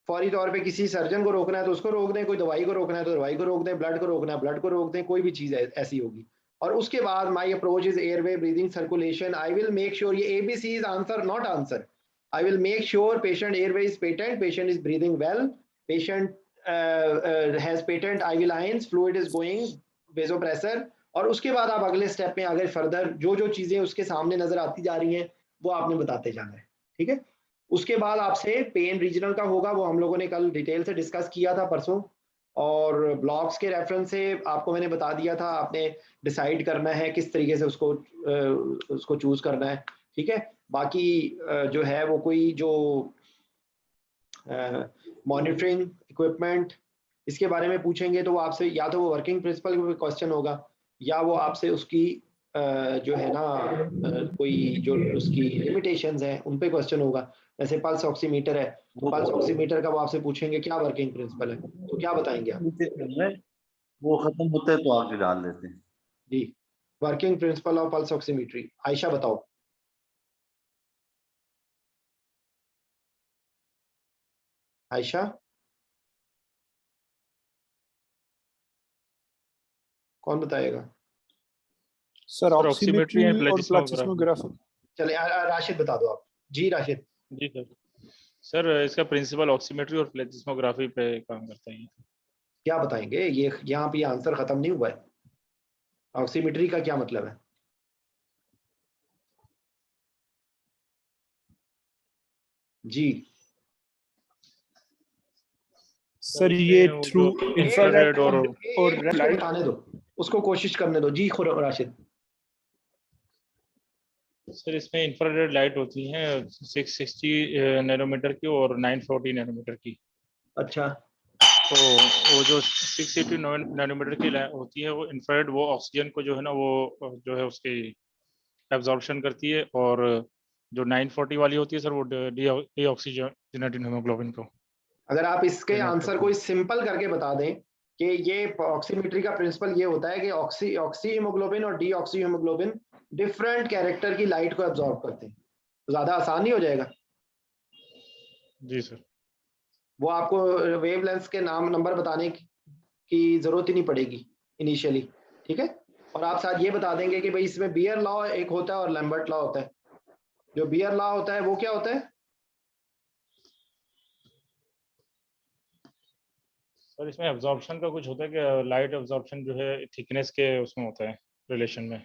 फौरी तौर पे किसी सर्जन को रोकना है तो उसको रोक दें, कोई दवाई को रोकना है तो दवाई को रोक दें, ब्लड को रोकना है ब्लड को रोक दें, कोई भी चीज ऐसी होगी। और उसके बाद my approach is airway, breathing, circulation. I will make sure, ये ABC is answer not answer. I will make sure patient airway is patent, patient is breathing well, patient has patent IV lines, fluid is going, vasopressor. और उसके बाद आप अगले step में अगर further जो जो चीजें उसके सामने नजर आती जा रही हैं वो आपने बताते जाना है, ठीक है। उसके बाद आपसे पेन रीजनल का होगा, वो हम लोगों ने कल डिटेल से डिस्कस किया था परसों, और ब्लॉक्स के रेफरेंस से आपको मैंने बता दिया था, आपने डिसाइड करना है किस तरीके से उसको चूज करना है, ठीक है। बाकी जो है वो कोई जो मॉनिटरिंग इक्विपमेंट इसके बारे में पूछेंगे तो वो आपसे या तो वो वर्किंग प्रिंसिपल का क्वेश्चन होगा, या वो आपसे उसकी जो है ना कोई जो उसकी लिमिटेशंस हैं उन पे क्वेश्चन होगा। जैसे पल्स ऑक्सीमीटर है, तो पल्स ऑक्सीमीटर का वो आपसे पूछेंगे क्या वर्किंग प्रिंसिपल है, तो क्या बताएंगे आप? वो खत्म होते हैं तो आगे डाल लेते हैं जी, working principle of pulse oximetry. Ayesha बताओ। आयशा, कौन बताएगा? सर ऑक्सीमेट्री और प्लाथिस्मोग्राफी। चले राशिद बता दो आप। जी राशिद। जी सर, सर इसका प्रिंसिपल ऑक्सीमेट्री और प्लेथिस्मोग्राफी पे काम करता है। क्या बताएंगे? ये यहाँ पे आंसर खत्म नहीं हुआ है। ऑक्सीमेट्री का क्या मतलब है? जी सर ये थ्रू इंफ्रारेड और लाइट आने दो, उसको कोशिश करने दो। जी राशिद। सर इसमें इंफ्रारेड लाइट होती है 660 नैनोमीटर की और 940 नैनोमीटर की। अच्छा, तो वो जो 680 नैनोमीटर की होती है वो इंफ्रारेड, वो ऑक्सीजन को जो है ना वो जो है उसकी एब्जॉर्प्शन करती है, और जो 940 वाली होती है सर वो डीऑक्सीजनेटेड हीमोग्लोबिन को। अगर आप इसके आंसर को सिंपल करके बता दें कि ये ऑक्सीमेट्री का प्रिंसिपल ये होता है कि ऑक्सी हीमोग्लोबिन और डीऑक्सी हीमोग्लोबिन डिफरेंट कैरेक्टर की लाइट को एब्जॉर्ब करते हैं, तो ज्यादा आसान नहीं हो जाएगा? जी सर। वो आपको वेवलेंथ्स के नंबर बताने की जरूरत ही नहीं पड़ेगी इनिशियली, ठीक है। और आप साथ ये बता देंगे कि भाई इसमें बियर लॉ एक होता है और लैम्बर्ट लॉ होता है। जो बियर लॉ होता है वो क्या होता है? सर इसमें एब्जॉर्प्शन का कुछ होता है कि लाइट एब्जॉर्प्शन जो है थिकनेस के उसमें होता है रिलेशन में,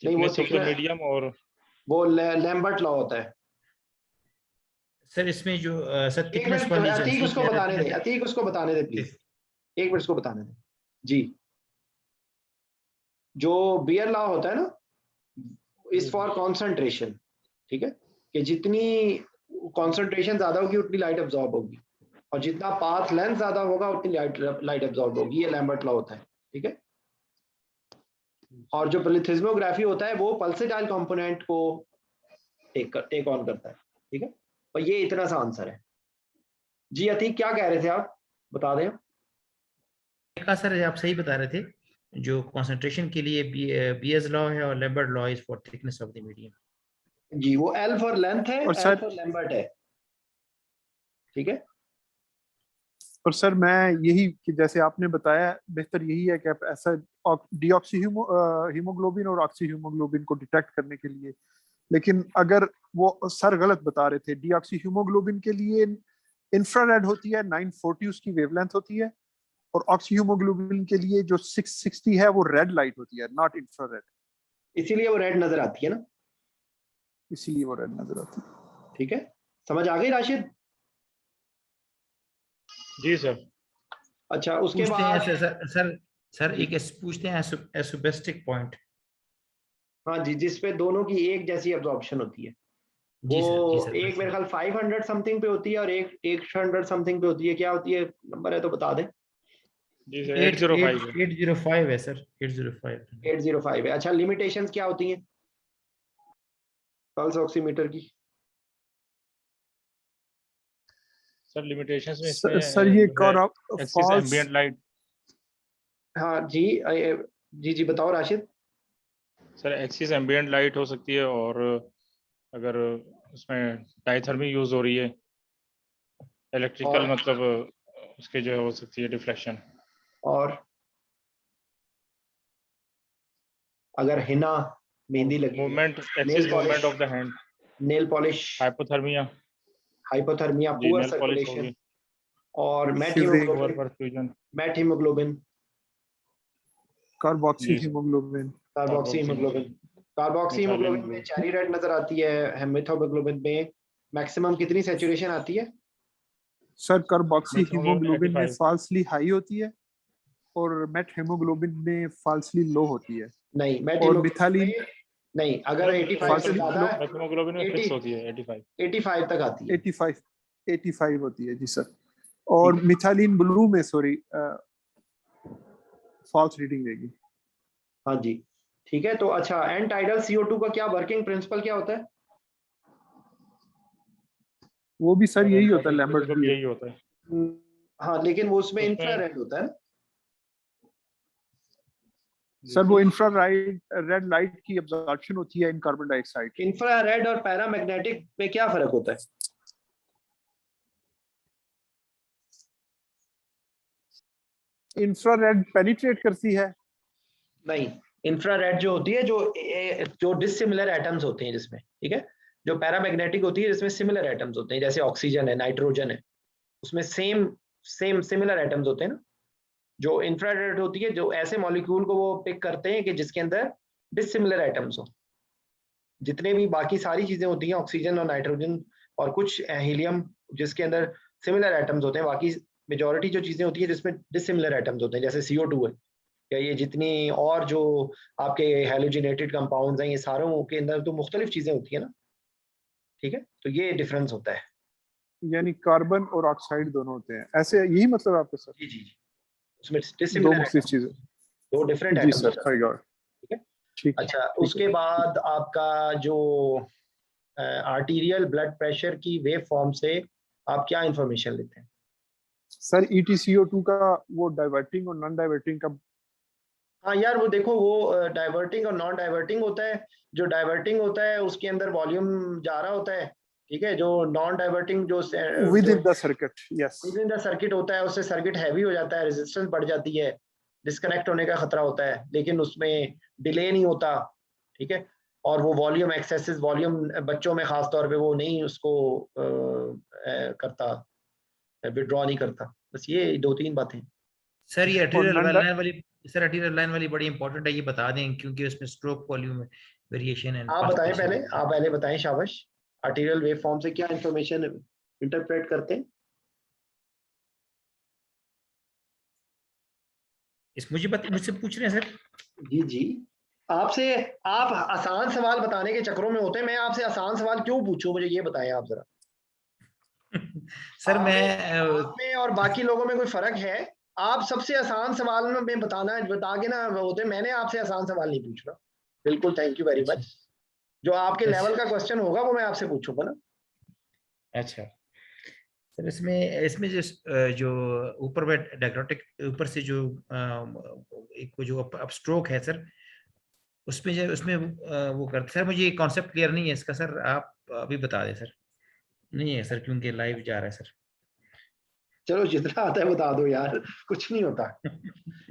थिकनेस ऑफ द मीडियम, और वो लैम्बर्ट लॉ होता है। सर इसमें जो सर थिकनेस वाली अतीक उसको बताने दे, अतीक उसको बताने दे प्लीज, एक मिनट उसको बताने दे। जी, जो बियर लॉ होता है ना इज फॉर कॉन्सेंट्रेशन, ठीक है, कि जितनी कॉन्सेंट्रेशन ज्यादा होगी उतनी लाइट एब्जॉर्ब होगी, और जितना पाथ लेंथ ज्यादा होगा उतनी लाइट एब्जॉर्ब होगी। ये लैम्बर्ट लॉ होता है, ठीक है। और जो प्लेथिस्मोग्राफी होता है वो पल्सेटाइल कंपोनेंट को टेक ऑन करता है, ठीक है। और ये इतना सा आंसर है। जी अतीक क्या कह रहे थे आप, बता दें। सर आप सही बता रहे थे, जो कंसंट्रेशन के लिए बीएस लॉ है और Lambert law is for thickness of the medium. जी, वो एल फॉर लेंथ है और एल फॉर लैम्बर्ट है, ठीक है। और सर मैं यही कि जैसे आपने बताया बेहतर यही है कि आप ऐसा डीऑक्सी हीमोग्लोबिन और ऑक्सी हीमोग्लोबिन को डिटेक्ट करने के लिए, लेकिन अगर वो सर गलत बता रहे थे, डीऑक्सी हीमोग्लोबिन के लिए इंफ्रारेड होती है 940 उसकी वेवलेंथ होती है, और ऑक्सी हीमोग्लोबिन के लिए जो 660 है वो रेड लाइट होती है, नॉट इंफ्रारेड, इसीलिए वो रेड नजर आती है ना, इसीलिए वो रेड नजर आती है। ठीक है, समझ आ गई राशिद? जी सर। अच्छा, उसके बाद सर एक पूछते हैं एसोबेस्टिक पॉइंट। हाँ जी, जिसपे दोनों की एक जैसी एब्जॉर्प्शन होती है, जी वो सर, एक मेरे ख्याल 500 समथिंग पे होती है और एक 100 समथिंग पे होती है। क्या होती है, नंबर है तो बता दें। जी सर 805 है सर, 805 है। अच्छा, लिमिटेशंस क्या होती हैं पल्स ऑक्सीमीटर की? सर लिमिटेशंस में सर ये एम्बिएंट लाइट। हाँ जी, जी बताओ Rashid. Sir axis ambient light हो सकती है, और अगर उसमें डायथर्मी यूज हो रही है, इलेक्ट्रिकल और? मतलब उसके जो है हो सकती है डिफ्लेक्शन। और अगर हिना मेहंदी लगी है, movement, excess movement of the hand, nail polish, hypothermia, hypothermia, जी पुअर नेल पॉलिश सर्कुलेशन, होगी, और met Shivering. Over haemoglobin, perfusion, met haemoglobin, carboxy जी sir. Haemoglobin, carboxy haemoglobin. Carboxy haemoglobin में मिथाइलिन चेरी रेड नजर आती है, मेथोग्लोबिन में maximum कितनी सैचुरेशन आती है? सर कार्बोक्सी मेथोग्लोबिन हीमोग्लोबिन में 85, फाल्सली हाई होती है और मेट हीमोग्लोबिन में फाल्सली लो होती है। नहीं, मैट और हीमोग्लोबिन मिथाइलिन में नहीं, अगर 85 से फाल्सली ज्यादा है, मेथोग्लोबिन में 80 फिक्स होती है 85। 85 तक आती है। 85 होती है जी सर। और मिथाइलिन ब्लू में सॉरी फॉल्स रीडिंग देगी। हाँ जी, ठीक है। तो अच्छा, एन टाइडल CO2 का क्या वर्किंग प्रिंसिपल क्या होता है? वो भी सर यही होता है, प्रिंसिपल लैम्बर्ट भी यही होता है। हाँ, लेकिन वो उसमें उसमें इंफ्रारेड होता है ना? सर वो इंफ्रारेड लाइट की अब्जॉर्प्शन होती है इन कार्बन डाइऑक्साइड। इंफ्रारेड और पैरामैग्नेटिक में क्या फर्क होता है? इंफ्रारेड पेनिट्रेट करती है। नहीं, इंफ्रारेड जो होती है, जो डिसिमिलर एटम्स होते हैं जिसमें, ठीक है। जो पैरामैग्नेटिक होती है जिसमें सिमिलर एटम्स होते हैं, जैसे ऑक्सीजन है, नाइट्रोजन है, उसमें सेम सिमिलर एटम्स होते हैं ना। जो इंफ्रारेड होती है, जो ऐसे मॉलिक्यूल को वो पिक करते हैं कि जिसके अंदर डिसिमिलर एटम्स हो। जितने भी बाकी सारी चीजें होती हैं, ऑक्सीजन और नाइट्रोजन और कुछ हीलियम, जिसके अंदर सिमिलर एटम्स होते हैं, बाकी मेजॉरिटी जो चीजें होती है जिसमें डिसिमिलर एटम्स होते हैं, जैसे CO2 है, या ये जितनी और जो आपके हेलोजिनेटेड कंपाउंड्स हैं, ये सारों के अंदर तो मुख्तलिफ चीजें होती है ना, ठीक है। तो ये डिफरेंस होता है। यानी कार्बन और ऑक्साइड दोनों होते हैं, ऐसे यही मतलब आपका सर? जी जी जी, उसमें दो डिसिमिलर मुख्तलिफ एटम्स, चीजें। दो डिफरेंट जी एटम्स हो सर, जाते आई हैं, गॉट। ठीक है। ठीक है, अच्छा, ठीक उसके है। बाद आपका जो आर्टीरियल ब्लड प्रेशर की वेव फॉर्म से आप क्या इंफॉर्मेशन लेते हैं? सर EtCO2 का वो डाइवर्टिंग और नॉन डाइवर्टिंग का। हाँ यार, वो देखो, वो डाइवर्टिंग और नॉन डाइवर्टिंग होता है। जो डाइवर्टिंग होता है उसके अंदर वॉल्यूम जा रहा होता है, ठीक है। जो नॉन डाइवर्टिंग, जो with in the circuit, yes. With in the circuit होता है, उससे सर्किट हैवी हो जाता है, रेजिस्टेंस बढ़ जाती है, डिस्कनेक्ट होने का खतरा होता है, लेकिन उसमें डिले नहीं होता, ठीक है। और वो वॉल्यूम एक्सेसिव वॉल्यूम बच्चों में खास तौर पे वो नहीं उसको करता, विड्रॉ नहीं करता। बस ये दो तीन बातें। सर ये और arterial लाइन वाली बड़ी इंपॉर्टेंट है, ये बता दें, क्योंकि उसमें स्ट्रोक वॉल्यूम वेरिएशन है। आप बताएं पहले, आप पहले बताएं, शाबाश। आर्टीरियल वेव फॉर्म से क्या इंफॉर्मेशन इंटरप्रेट करते हैं? मुझसे पूछ रहे हैं सर? जी जी, आपसे, आप आसान सवाल बताने के चक्करों में होते हैं। मैं आपसे आसान सवाल क्यों पूछूं, मुझे ये बताएं आप जरा। सर आप मैं में और बाकी लोगों में कोई फर्क है? आप सबसे आसान सवाल में बता के ना होते, मैंने आपसे आसान सवाल नहीं पूछना। बिल्कुल, थैंक यू वेरी मच। जो आपके लेवल का क्वेश्चन होगा वो मैं आपसे पूछूंगा ना। अच्छा सर, इसमें इसमें जो ऊपर में डायग्नोस्टिक ऊपर से जो एक वो जो अब स्ट्रोक है सर, उसमें वो करते सर, मुझे ये कॉन्सेप्ट क्लियर नहीं है इसका सर, आप अभी बता दें सर। नहीं है सर, क्योंकि लाइव जा रहा है सर। चलो, जितना आता है बता दो यार, कुछ नहीं होता।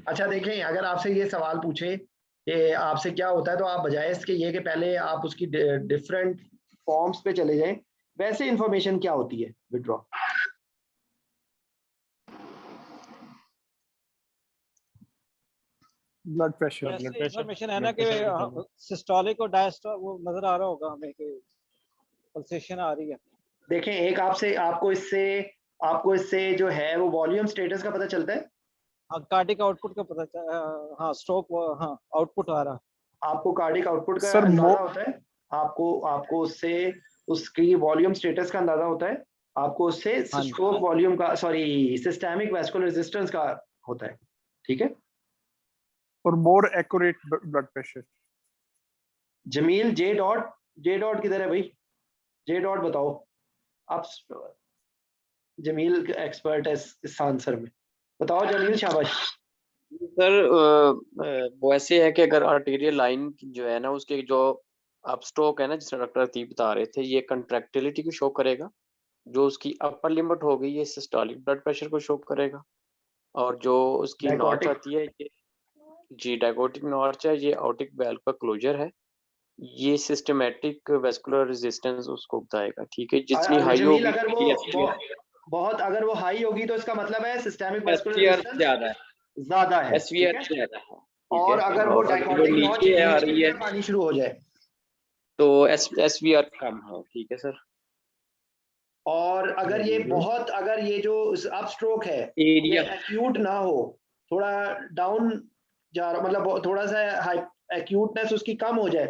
अच्छा देखें, अगर आपसे ये सवाल पूछे कि आपसे क्या होता है, तो आप बजाय इसके ये कि पहले आप उसकी डिफरेंट फॉर्म्स पे चले जाएं, वैसे इंफॉर्मेशन क्या होती है विड्रॉ? Blood pressure. इंफॉर्मेशन है ना कि सिस्टोलिक और डायस्टोलिक वो नजर आ रहा होगा हमें कि पल्सेशन आ रही है। देखें, एक आपको इससे जो है वो वॉल्यूम स्टेटस का पता चलता है। हाँ, कार्डिक आउटपुट का पता हाँ स्ट्रोक, हाँ आउटपुट आ रहा है। आपको कार्डिक आउटपुट का सर अंदाजा होता है, आपको उससे उसकी वॉल्यूम स्टेटस का अंदाजा होता है, आपको उससे स्ट्रोक वॉल्यूम का, सॉरी, सिस्टेमिक वैस्कुलर रेजिस्टेंस का होता है, ठीक है। और more accurate blood pressure. Jameel, J dot किधर है भाई? जे डॉट बताओ आप। जमील एक्सपर्ट है इस आंसर में, बताओ जमील, शाबाश। सर वो ऐसे है कि अगर आर्टीरियल लाइन जो है ना उसके जो अब स्ट्रोक है ना, जिस डॉक्टर अतीब बता रहे थे, ये कंट्रैक्टिलिटी को शो करेगा, जो उसकी अपर लिमिट हो गई ये सिस्टोलिक ब्लड प्रेशर को शो करेगा, और जो उसकी नॉच आती है ये जी डायगोटिक नॉच है, ये ऑटिक वाल्व का क्लोजर है, ये सिस्टमैटिक वेस्कुलर रेजिस्टेंस उसको बताएगा। ठीक है, जितनी हाई होगी अगर वो बहुत अगर वो हाई होगी तो इसका मतलब है सिस्टमिक वेस्कुलर रेजिस्टेंस ज्यादा है, एसवीआर ज्यादा है। और अगर वो डायगोटिक नॉच नीचे आ रही है पानी शुरू हो जाए तो एसवीआर कम है। ठीक है सर। और अगर ये बहुत, अगर ये जो अप स्ट्रोक है एरिया एक्यूट ना हो, थोड़ा डाउन जा रहा, मतलब थोड़ा सा एक्यूटनेस उसकी कम हो जाए,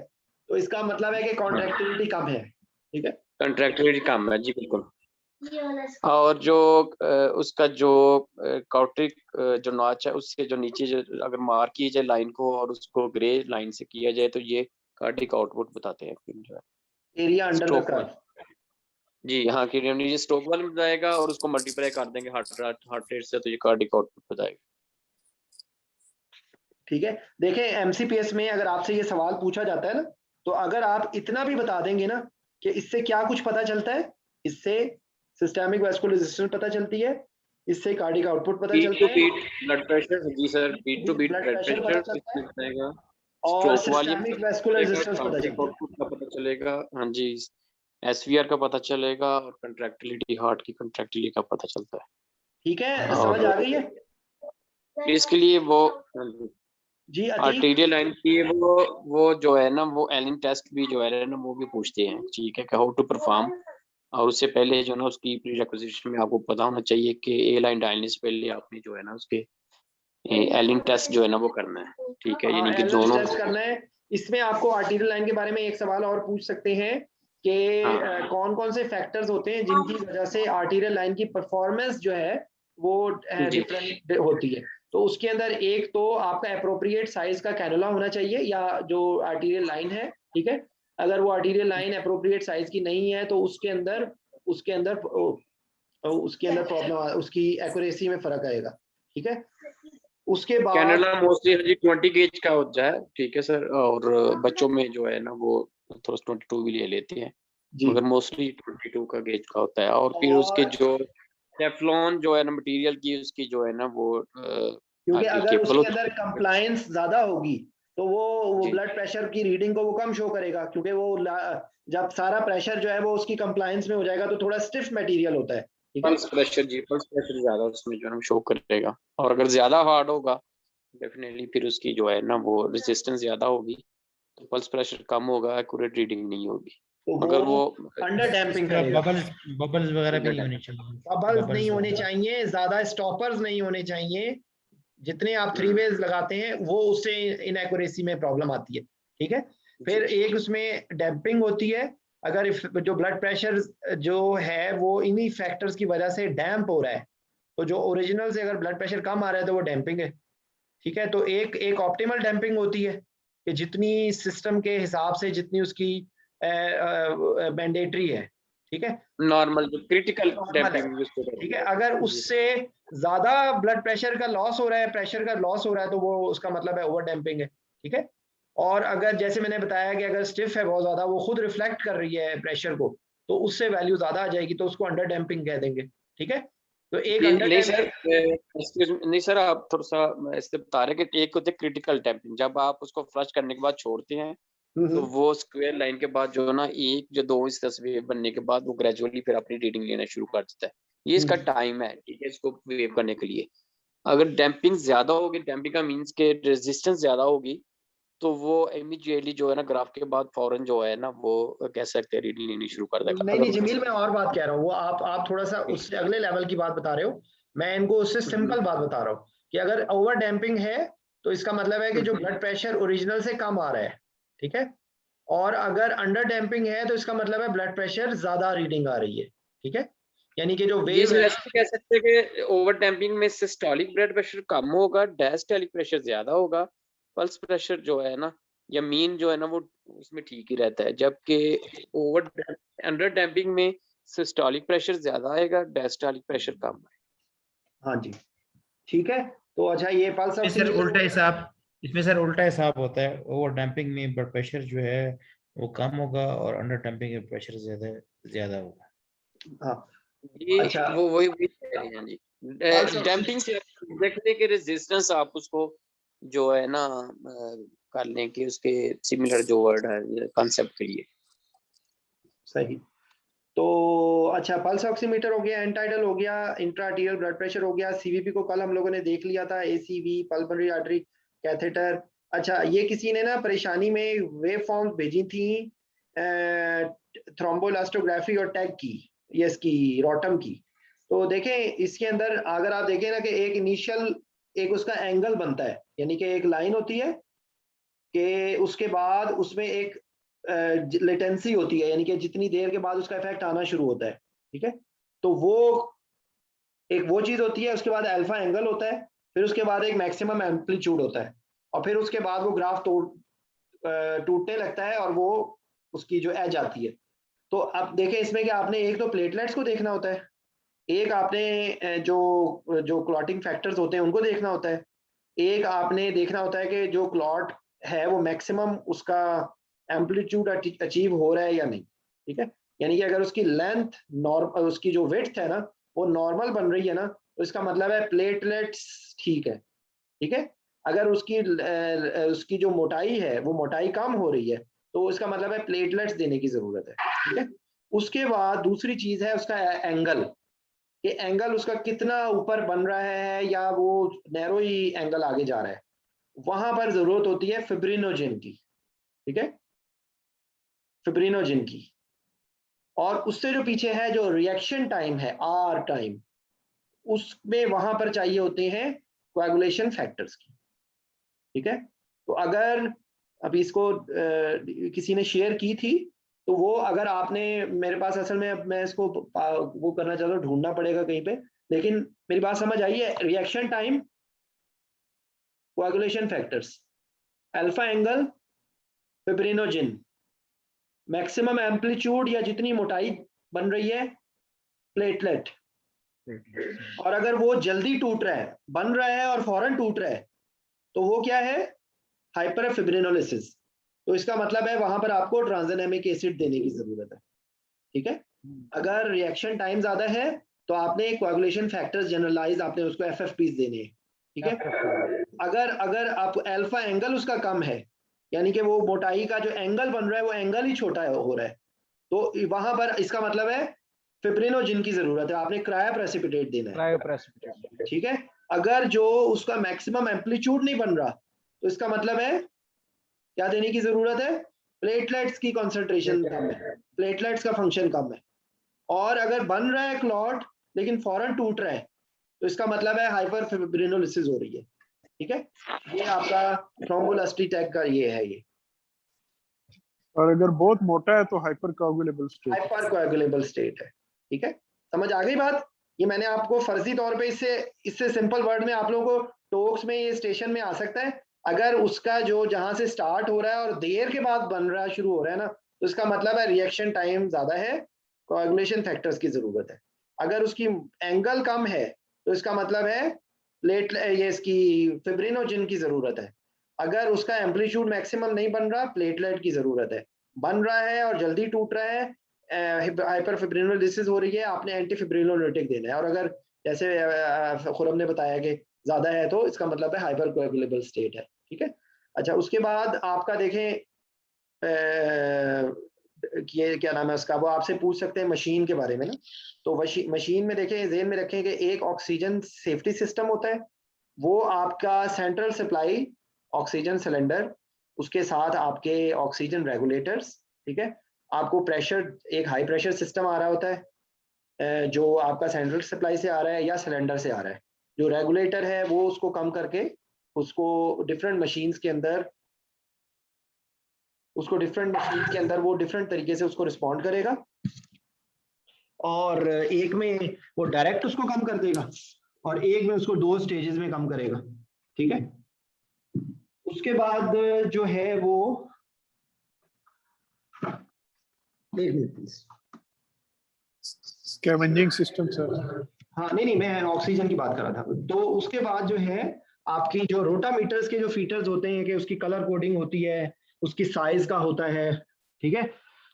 तो इसका मतलब है कि कॉन्ट्रैक्टिलिटी कम है। ठीक है, कॉन्ट्रैक्टिलिटी कम है जी, बिल्कुल। और जो उसका जो कॉर्टिक जो नॉच है उससे जो नीचे जो अगर मार्क की जाए लाइन को और उसको ग्रे लाइन से किया जाए तो ये कार्डिक आउटपुट बताते हैं जो है एरिया अंडर द कर्व। जी हाँ, कि ये स्ट्रोक वाले में बताएगा और उसको मल्टीप्लाई कर देंगे हार्ट रेट से तो ये कार्डिक आउटपुट बताएगा। ठीक है, देखें एमसीपीएस में अगर आपसे ये सवाल पूछा जाता है ना, तो अगर आप इतना भी बता देंगे ना कि इससे क्या कुछ पता चलता है, इससे सिस्टमिक वेस्कुलर रेजिस्टेंस पता चलती है, इससे कार्डिक आउटपुट पता चलता है, ब्लड प्रेशर जी sir, beat to beat blood pressure बताएगा, और सिस्टमिक वेस्कुलर रेजिस्टेंस पता चलेगा। हाँ जी, एसवीआर का पता चलेगा और कंट्रैक्टिलिटी, हार्ट की कंट्रैक्टिलिटी का पता चलता है। ठीक है, समझ आ गई है? इसके लिए वो जी आर्टेरियल लाइन की वो जो है ना वो एलिन टेस्ट भी जो है ना वो भी पूछते हैं। ठीक है, हाउ टू परफॉर्म, और उससे पहले जो ना उसकी प्रीरिक्विजिशन में आपको पता होना चाहिए कि ए लाइन डालने से पहले आपने जो है ना उसके एलिन टेस्ट जो है ना वो करना है। ठीक है, यानी कि दोनों टेस्ट करना है। इसमें आपको आर्टेरियल लाइन के बारे में एक सवाल और पूछ सकते हैं कि कौन कौन से फैक्टर्स होते हैं जिनकी वजह से आर्टेरियल लाइन की परफॉर्मेंस जो है वो डिफरेंट होती है। तो उसके अंदर एक तो आपका एप्रोप्रिएट साइज का कैनुला होना चाहिए या जो आर्टेरियल लाइन है। ठीक है, अगर वो आर्टेरियल लाइन एप्रोप्रिएट साइज की नहीं है तो उसके अंदर प्रॉब्लम, उसकी एक्यूरेसी में फर्क आएगा। ठीक है, उसके बाद कैनुला मोस्टली 20 गेज का होता है। ठीक है सर, और बच्चों में जो है ना वो थोड़ा 22 भी ले लेते हैं, मगर मोस्टली 22 का गेज का होता है। और फिर उसके जो टेफ्लॉन जो है ना मटेरियल की उसकी जो है ना वो क्योंकि अगर उसके अंदर कंप्लायंस ज्यादा होगी तो वो ब्लड प्रेशर की रीडिंग को वो कम शो करेगा, क्योंकि वो जब सारा प्रेशर जो है वो उसकी कंप्लायंस में हो जाएगा तो थोड़ा स्टिफ मटेरियल होता है। पल्स प्रेशर ज्यादा उसमें जो है शो करेगा, और अगर ज्यादा हार्ड होगा डेफिनेटली फिर उसकी जो है ना वो रेजिस्टेंस ज्यादा होगी तो पल्स प्रेशर कम होगा, एक्यूरेट रीडिंग नहीं होगी। तो अगर वो अंडर डैम्पिंग करेगा, बबल्स वगैरह भी नहीं होने चाहिए, बबल्स नहीं होने चाहिए, ज्यादा स्टॉपर्स नहीं होने चाहिए। जितने आप 3 वेज लगाते हैं वो उससे इनएक्यूरेसी में प्रॉब्लम आती है। ठीक है, फिर एक उसमें डैम्पिंग होती है। अगर जो ब्लड प्रेशर जो है वो इन्हीं फैक्टर्स की वजह से डैम्प हो रहा है, तो जो ओरिजिनल से अगर ब्लड प्रेशर कम आ रहा है तो वो डैम्पिंग है। ठीक है, तो एक ऑप्टिमल डैम्पिंग होती है कि जितनी सिस्टम के हिसाब से जितनी उसकी मैंडेटरी है। ठीक है, नॉर्मल जो क्रिटिकल डैम्पिंग। ठीक है, अगर उससे ज्यादा ब्लड प्रेशर का लॉस हो रहा है, प्रेशर का लॉस हो रहा है, तो वो उसका मतलब है ओवर डैम्पिंग है। ठीक है, और अगर जैसे मैंने बताया कि अगर स्टिफ है बहुत ज्यादा, वो खुद रिफ्लेक्ट कर रही है प्रेशर को, तो उससे वैल्यू ज्यादा आ जाएगी, तो उसको अंडर डैम्पिंग कह देंगे। ठीक है, तो एक नहीं सर आप थोड़ा सा इससे बता रहे कि एक होते क्रिटिकल डैम्पिंग, जब आप उसको फ्लश करने के बाद छोड़ते हैं तो वो स्क्वायर लाइन के बाद जो है ना 1 या 2 इस तस्वीर बनने के बाद वो ग्रेजुअली फिर अपनी रीडिंग लेना शुरू कर देता है। ये इसका टाइम है। ठीक है, इसको वेव करने के लिए अगर डैम्पिंग ज्यादा होगी, डैम्पिंग का मींस के रेजिस्टेंस ज्यादा होगी, तो वो इमीडिएटली जो है ना ग्राफ के बाद फौरन जो है ना वो कह सकते हैं रीडिंग लेनी शुरू कर देगा। नहीं जमील, मैं और बात कह रहा हूँ, वो आप थोड़ा सा उससे अगले लेवल की बात बता रहे हो। मैं इनको उससे सिंपल बात बता रहा हूँ कि अगर ओवर डैम्पिंग है तो इसका मतलब है कि जो ब्लड प्रेशर ओरिजिनल से कम आ रहा है। ठीक है, और अगर अंडर डैम्पिंग है तो इसका मतलब है ब्लड प्रेशर ज्यादा रीडिंग आ रही है। ठीक है, यानी कि जो वेव है, कह सकते हैं कि ओवर डैम्पिंग में सिस्टोलिक ब्लड प्रेशर कम होगा, डायस्टोलिक प्रेशर ज्यादा होगा, पल्स प्रेशर जो है ना या मीन जो है ना वो उसमें ठीक ही रहता है, जबकि अंडर डैम्पिंग में सिस्टोलिक प्रेशर ज्यादा आएगा, डायस्टोलिक प्रेशर कम आएगा। हाँ जी, ठीक है। तो अच्छा, ये पल्स सर उल्टा हिसाब, इसमें सर उल्टा हिसाब होता है। ओवर डैम्पिंग में ब्लड प्रेशर जो है वो कम होगा और अंडर डंपिंग का प्रेशर ज्यादा होगा। हाँ ये अच्छा। वो वही कह रहे हैं जी, डैम्पिंग से देखने के रेजिस्टेंस आप उसको जो है ना कर लें कि उसके सिमिलर जो वर्ड है कॉन्सेप्ट के लिए। सही। तो अच्छा, पल्स ऑक्सीमीटर हो गया, एंटाइडल हो गया, इंट्राआर्टिरियल ब्लड प्रेशर हो गया, सीवीपी को कल हम लोगों ने देख लिया था, एसीवी, पल्मोनरी आर्टरी कैथेटर। अच्छा, ये किसी ने ना परेशानी में वेव फॉर्म्स भेजी थी थ्रोम्बोइलास्टोग्राफी और टैग की, ये इसकी रॉटम की। तो देखें इसके अंदर अगर आप देखें ना कि एक इनिशियल एक उसका एंगल बनता है, यानी कि एक लाइन होती है कि उसके बाद उसमें एक लेटेंसी होती है, यानी कि जितनी देर के बाद उसका इफेक्ट आना शुरू होता है। ठीक है, तो वो एक वो चीज होती है। उसके बाद अल्फा एंगल होता है, फिर उसके बाद एक मैक्सिमम एम्पलीट्यूड होता है, और फिर उसके बाद वो ग्राफ टूटने लगता है और वो उसकी जो एज आती है। तो अब देखें इसमें कि आपने एक तो प्लेटलेट्स को देखना होता है, एक आपने जो क्लॉटिंग फैक्टर्स होते हैं उनको देखना होता है, एक आपने देखना होता है कि जो क्लॉट है वो मैक्सिमम उसका एम्पलीट्यूड अचीव हो रहा है या नहीं। ठीक है, यानी कि अगर उसकी लेंथ नॉर्मल, उसकी जो विड्थ है ना वो नॉर्मल बन रही है ना, तो इसका मतलब है प्लेटलेट्स ठीक है। ठीक है, अगर उसकी जो मोटाई है वो मोटाई कम हो रही है तो इसका मतलब है प्लेटलेट्स देने की जरूरत है। ठीक है, उसके बाद दूसरी चीज है उसका एंगल, कि एंगल उसका कितना ऊपर बन रहा है या वो नैरो ही एंगल आगे जा रहा है, वहां पर जरूरत होती है फिब्रिनोजेन की। ठीक है, फिब्रिनोजेन की। और उससे जो पीछे है जो रिएक्शन टाइम है, आर टाइम, उसमें वहां पर चाहिए होते हैं कोएगुलेशन फैक्टर्स की। ठीक है, तो अगर अभी इसको किसी ने शेयर की थी, तो वो अगर आपने मेरे पास, असल में मैं इसको वो करना चाहता हूँ, ढूंढना पड़ेगा कहीं पे, लेकिन मेरी बात समझ आई है। Reaction time, coagulation factors, alpha angle, fibrinogen, maximum amplitude या जितनी मोटाई बन रही है, प्लेटलेट। और अगर वो जल्दी टूट रहा है, बन रहा है और फौरन टूट रहा है, तो वो क्या है, हाइपर फिब्रिनोलिसिस। तो इसका मतलब है वहां पर आपको ट्रांसएमिक एसिड देने की जरूरत है। ठीक है, अगर रिएक्शन टाइम ज्यादा है तो आपने कोएगुलेशन फैक्टर्स जनरलाइज आपने उसको एफएफपीज देने हैं। ठीक है, अगर आप अल्फा एंगल उसका कम है, यानी कि वो मोटाई का जो एंगल बन रहा है वो एंगल ही छोटा हो रहा है, तो वहां पर इसका मतलब है फिब्रिनोजेन की जरूरत है, आपने क्रायोप्रेसिपिटेट देना है। ठीक है, अगर जो उसका मैक्सिमम एम्पलीट्यूड नहीं बन रहा, तो इसका मतलब है क्या देने की जरूरत है, प्लेटलेट्स की कंसंट्रेशन कम है, प्लेटलेट्स का फंक्शन कम है। और अगर बन रहा है क्लॉट लेकिन फौरन टूट रहा है, तो इसका मतलब है हाइपर फिब्रिनोलिसिस हो रही है। ठीक है, ये आपका थ्रोम्बोलास्टिक का ये है ये। और अगर बहुत मोटा है तो hyper coagulable state, hyper coagulable state है। ठीक है, समझ आ गई बात। ये मैंने आपको फर्जी तौर पे इससे सिंपल वर्ड में आप लोगों को टोक्स में ये स्टेशन में आ सकता है। अगर उसका जो जहां से स्टार्ट हो रहा है और देर के बाद बन रहा शुरू हो रहा है ना, तो इसका मतलब है रिएक्शन टाइम ज्यादा है, कोएगुलेशन फैक्टर्स की जरूरत है। अगर उसकी एंगल कम है तो इसका मतलब है ये इसकी फिब्रिनोजेन की जरूरत है। अगर उसका एम्पलीट्यूड मैक्सिमम नहीं बन रहा, प्लेटलेट की जरूरत है। बन रहा है और जल्दी टूट रहा है, हाइपर फिब्रिनोलिसिस हो रही है, आपने एंटी फिब्रिनोलिटिक देना है। और अगर जैसे खुरम ने बताया कि ज्यादा है तो इसका मतलब है हाइपर कोएगुलेबल स्टेट है। ठीक है, अच्छा उसके बाद आपका देखें ये क्या नाम है उसका, वो आपसे पूछ सकते हैं मशीन के बारे में ना। तो मशीन में देखें, ज़हन में रखें कि एक ऑक्सीजन सेफ्टी सिस्टम होता है, वो आपका सेंट्रल सप्लाई ऑक्सीजन सिलेंडर, उसके साथ आपके ऑक्सीजन रेगुलेटर्स। ठीक है, आपको प्रेशर, एक हाई प्रेशर सिस्टम आ रहा होता है जो आपका सेंट्रल सप्लाई से आ रहा है या सिलेंडर से आ रहा है। जो रेगुलेटर है वो उसको कम करके उसको डिफरेंट मशीन्स के अंदर वो डिफरेंट तरीके से उसको रिस्पॉन्ड करेगा, और एक में वो डायरेक्ट उसको कम कर देगा और एक में उसको 2 स्टेजेस में कम करेगा। ठीक है, उसके बाद जो है वो एक minute please, scavenging system sir. हाँ नहीं मैं ऑक्सीजन की बात कर रहा था। तो उसके बाद जो है आपकी जो रोटामीटर्स के जो फीचर्स होते हैं कि उसकी कलर कोडिंग होती है, उसकी साइज का होता है। ठीक है,